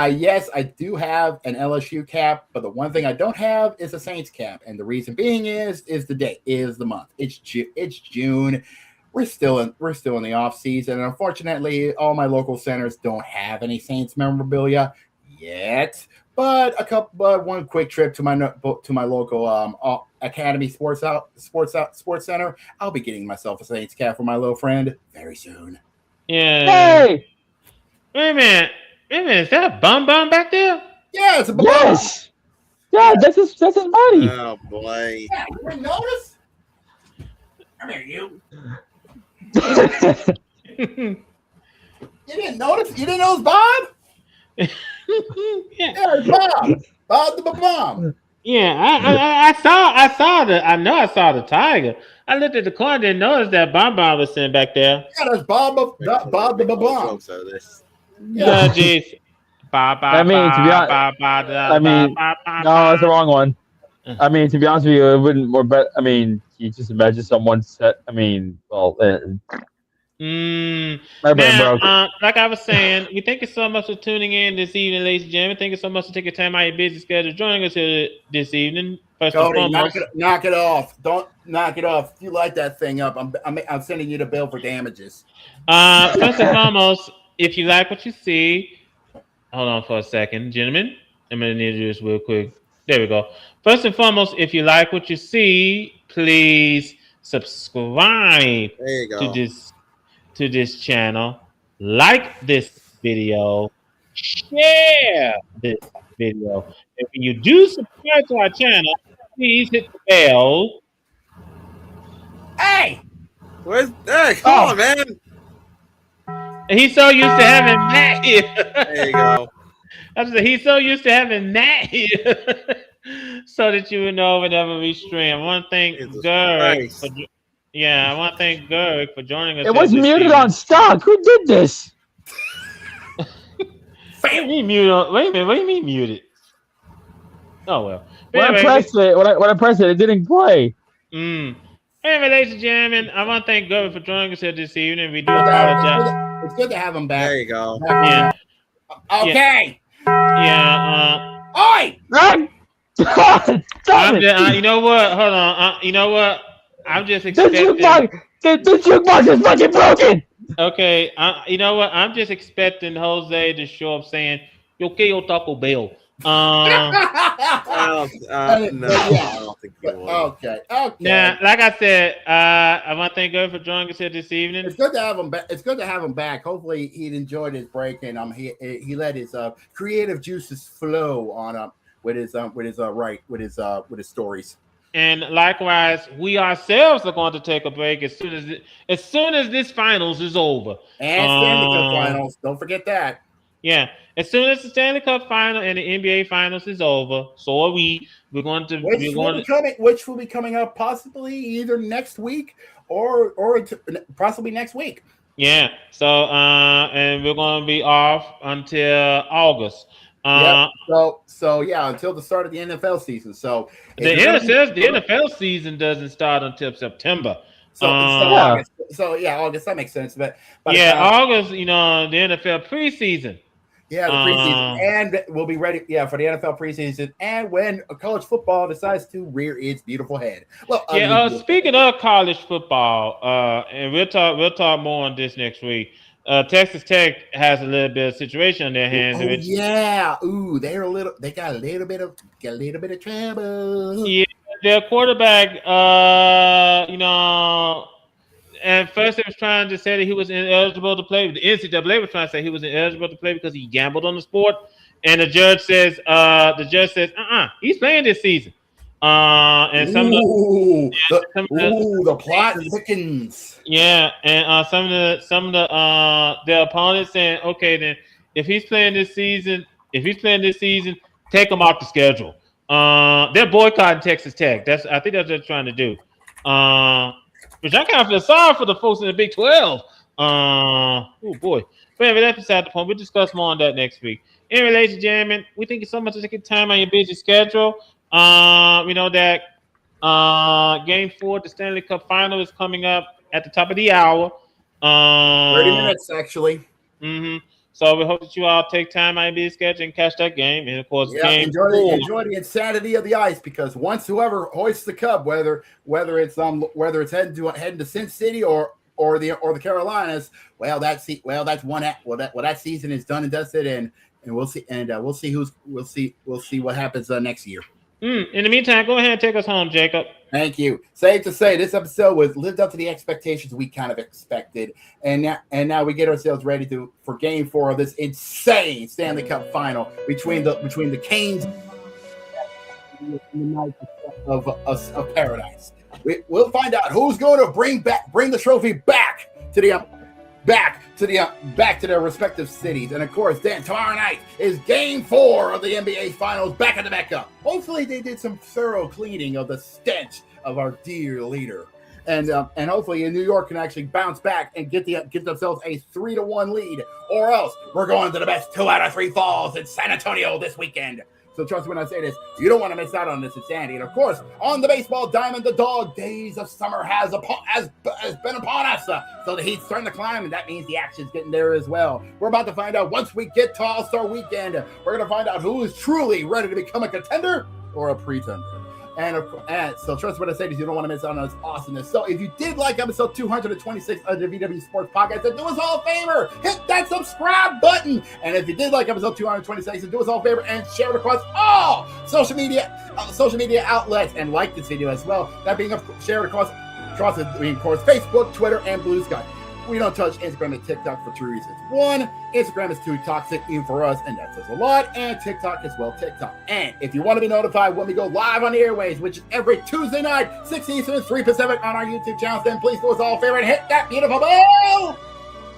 [SPEAKER 1] Yes, I do have an LSU cap, but the one thing I don't have is a Saints cap, and the reason being is the day, is the month. It's June. We're still in the off season, and unfortunately, all my local centers don't have any Saints memorabilia yet. But one quick trip to my local Academy Sports Center. I'll be getting myself a Saints cap for my little friend very soon.
[SPEAKER 3] Yeah.
[SPEAKER 4] Hey!
[SPEAKER 3] Wait a minute. Is that a bum back there?
[SPEAKER 1] Yeah, it's a
[SPEAKER 4] Yes! Yeah, that's his buddy.
[SPEAKER 2] Oh boy!
[SPEAKER 1] Yeah, you didn't notice? Come here, you. You didn't notice? You didn't notice Bob?
[SPEAKER 3] Yeah,
[SPEAKER 1] it's Bob. Bob the bomb.
[SPEAKER 3] Yeah, I saw the tiger. I looked at the corner, didn't notice that Bomb was sitting back there.
[SPEAKER 1] Yeah, that's Bob the bomb.
[SPEAKER 3] Yeah, jeez.
[SPEAKER 4] I mean, to be honest, no, that's the wrong one. I mean, to be honest with you, it wouldn't. I mean, you just imagine someone set. I mean, well, my brain broke.
[SPEAKER 3] Like I was saying, we thank you so much for tuning in this evening, ladies and gentlemen. Thank you so much for taking time out of your busy schedule joining us here this evening. First
[SPEAKER 1] Cody,
[SPEAKER 3] and foremost,
[SPEAKER 1] knock it off. Don't knock it off. If you light that thing up, I'm sending you the bill for damages.
[SPEAKER 3] First and foremost, if you like what you see, hold on for a second, gentlemen. I'm gonna need to do this real quick. There we go. First and foremost, if you like what you see, please subscribe to this channel. Like this video. Share this video. If you do subscribe to our channel, please hit the bell.
[SPEAKER 1] Hey!
[SPEAKER 2] Where's that? Come on, man.
[SPEAKER 3] He's so used to having Matt here.
[SPEAKER 2] There you go.
[SPEAKER 3] He's so used to having Matt here. So that you would know whenever we stream. I want to thank Gurg for joining us.
[SPEAKER 4] It was muted on stock. Who did this?
[SPEAKER 3] What do you mean muted? Wait a minute. What do you mean muted? Oh well.
[SPEAKER 4] When I pressed it, it didn't play.
[SPEAKER 3] Anyway, ladies and gentlemen, I want to thank Gurg for joining us here this evening. We do apologize.
[SPEAKER 1] It's good to have him back.
[SPEAKER 2] There you go.
[SPEAKER 3] Yeah.
[SPEAKER 1] Okay.
[SPEAKER 3] Yeah.
[SPEAKER 1] Oi!
[SPEAKER 3] You know what? Hold on. You know what? I'm just expecting.
[SPEAKER 4] The jukebox is fucking broken.
[SPEAKER 3] Okay. You know what? I'm just expecting Jose to show up saying, "Yo, Taco Bell."
[SPEAKER 2] No, I don't think he will.
[SPEAKER 1] Okay.
[SPEAKER 3] Now, like I said, I want to thank God for joining us here this evening.
[SPEAKER 1] It's good to have him back. It's good to have him back. Hopefully, he enjoyed his break and he let his creative juices flow on with his stories.
[SPEAKER 3] And likewise, we ourselves are going to take a break as soon as this finals is over.
[SPEAKER 1] And Stanley Cup finals. Don't forget that.
[SPEAKER 3] Yeah. As soon as the Stanley Cup final and the NBA finals is over, so are we. We're going to
[SPEAKER 1] which will be coming up possibly either next week or possibly next week.
[SPEAKER 3] Yeah. So and we're going to be off until August.
[SPEAKER 1] So until the start of the NFL season. So
[SPEAKER 3] the NFL season doesn't start until September.
[SPEAKER 1] August. August, that makes sense. But
[SPEAKER 3] August, the NFL preseason.
[SPEAKER 1] Yeah, the preseason, and we'll be ready. Yeah, for the NFL preseason, and when college football decides to rear its beautiful head. Well,
[SPEAKER 3] speaking of college football, and we'll talk more on this next week. Texas Tech has a little bit of situation on their hands.
[SPEAKER 1] They got a little bit of trouble.
[SPEAKER 3] Yeah, their quarterback, and first they was trying to say that he was ineligible to play. The NCAA was trying to say he was ineligible to play because he gambled on the sport. And the judge says, he's playing this season. And
[SPEAKER 1] the plot thickens.
[SPEAKER 3] Yeah, and some of the opponents saying, okay, then if he's playing this season, take him off the schedule. They're boycotting Texas Tech. I think that's what they're trying to do. Which I kind of feel sorry for the folks in the Big 12. Oh boy. But anyway, that's beside the point. We'll discuss more on that next week. Anyway, ladies and gentlemen, we thank you so much for taking time on your busy schedule. We know that Game 4, the Stanley Cup Final, is coming up at the top of the hour.
[SPEAKER 1] 30 minutes, actually.
[SPEAKER 3] Mm-hmm. So we hope that you all take time out of your schedule and catch that game. And of course, game
[SPEAKER 1] enjoy
[SPEAKER 3] 4.
[SPEAKER 1] enjoy the insanity of the ice, because once whoever hoists the cup, whether it's heading to Sin City or the Carolinas, that season is done and dusted, and we'll see what happens next year.
[SPEAKER 3] In the meantime, go ahead and take us home, Jacob.
[SPEAKER 1] Thank you. Safe to say, this episode lived up to the expectations we kind of expected, and now we get ourselves ready for Game 4 of this insane Stanley Cup final between the Canes and the Knights of Paradise. We'll find out who's going to bring the trophy back to their respective cities. And of course, then tomorrow night is Game 4 of the NBA Finals back at the Mecca. Hopefully, they did some thorough cleaning of the stench of our dear leader, and hopefully, New York can actually bounce back and get themselves a 3-1 lead. Or else, we're going to the best 2 out of 3 falls in San Antonio this weekend. So trust me when I say this, you don't want to miss out on this insanity. And of course, on the baseball diamond, the dog days of summer has been upon us. So the heat's starting to climb, and that means the action's getting there as well. We're about to find out, once we get to All-Star Weekend, we're going to find out who is truly ready to become a contender or a pretender. And so trust what I say, because you don't want to miss out on this awesomeness. So if you did like episode 226 of the VWU Sports Podcast, then do us all a favor, hit that subscribe button. And if you did like episode 226, then do us all a favor and share it across all social media outlets, and like this video as well. That being shared across Facebook, Twitter, and Blue Sky. We don't touch Instagram and TikTok for 2 reasons. 1, Instagram is too toxic even for us, and that says a lot. And TikTok as well, TikTok. And if you want to be notified when we go live on the airways, which is every Tuesday night, 6 Eastern, 3 Pacific on our YouTube channel, then please do us all a favor and hit that beautiful bell.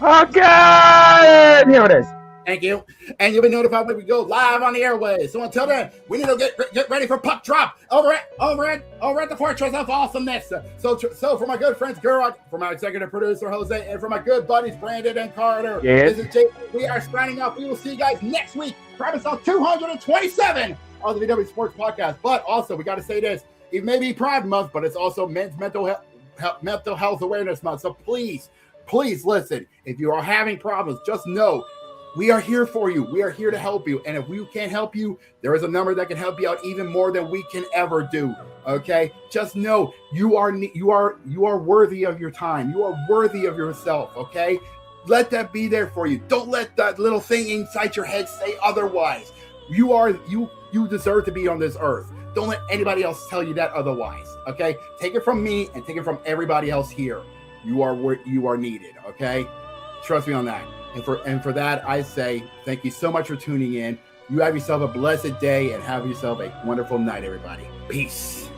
[SPEAKER 4] Okay, here it is.
[SPEAKER 1] Thank you. And you'll be notified when we go live on the airways. So until then, we need to get ready for puck drop over at the Fortress of Awesomeness. So for my good friends Gerard, for my executive producer Jose, and for my good buddies Brandon and Carter,
[SPEAKER 4] yes,
[SPEAKER 1] this is Jake. We are signing off. We will see you guys next week for episode 227 of the VW Sports Podcast. But also, we got to say this: it may be Pride Month, but it's also Men's Mental Health Awareness Month. So please listen. If you are having problems, just know we are here for you. We are here to help you. And if we can't help you, there is a number that can help you out even more than we can ever do. Okay? Just know you are worthy of your time. You are worthy of yourself. Okay? Let that be there for you. Don't let that little thing inside your head say otherwise. You deserve to be on this earth. Don't let anybody else tell you that otherwise. Okay? Take it from me and take it from everybody else here. You are needed. Okay? Trust me on that. And for that, I say thank you so much for tuning in. You have yourself a blessed day and have yourself a wonderful night, everybody. Peace.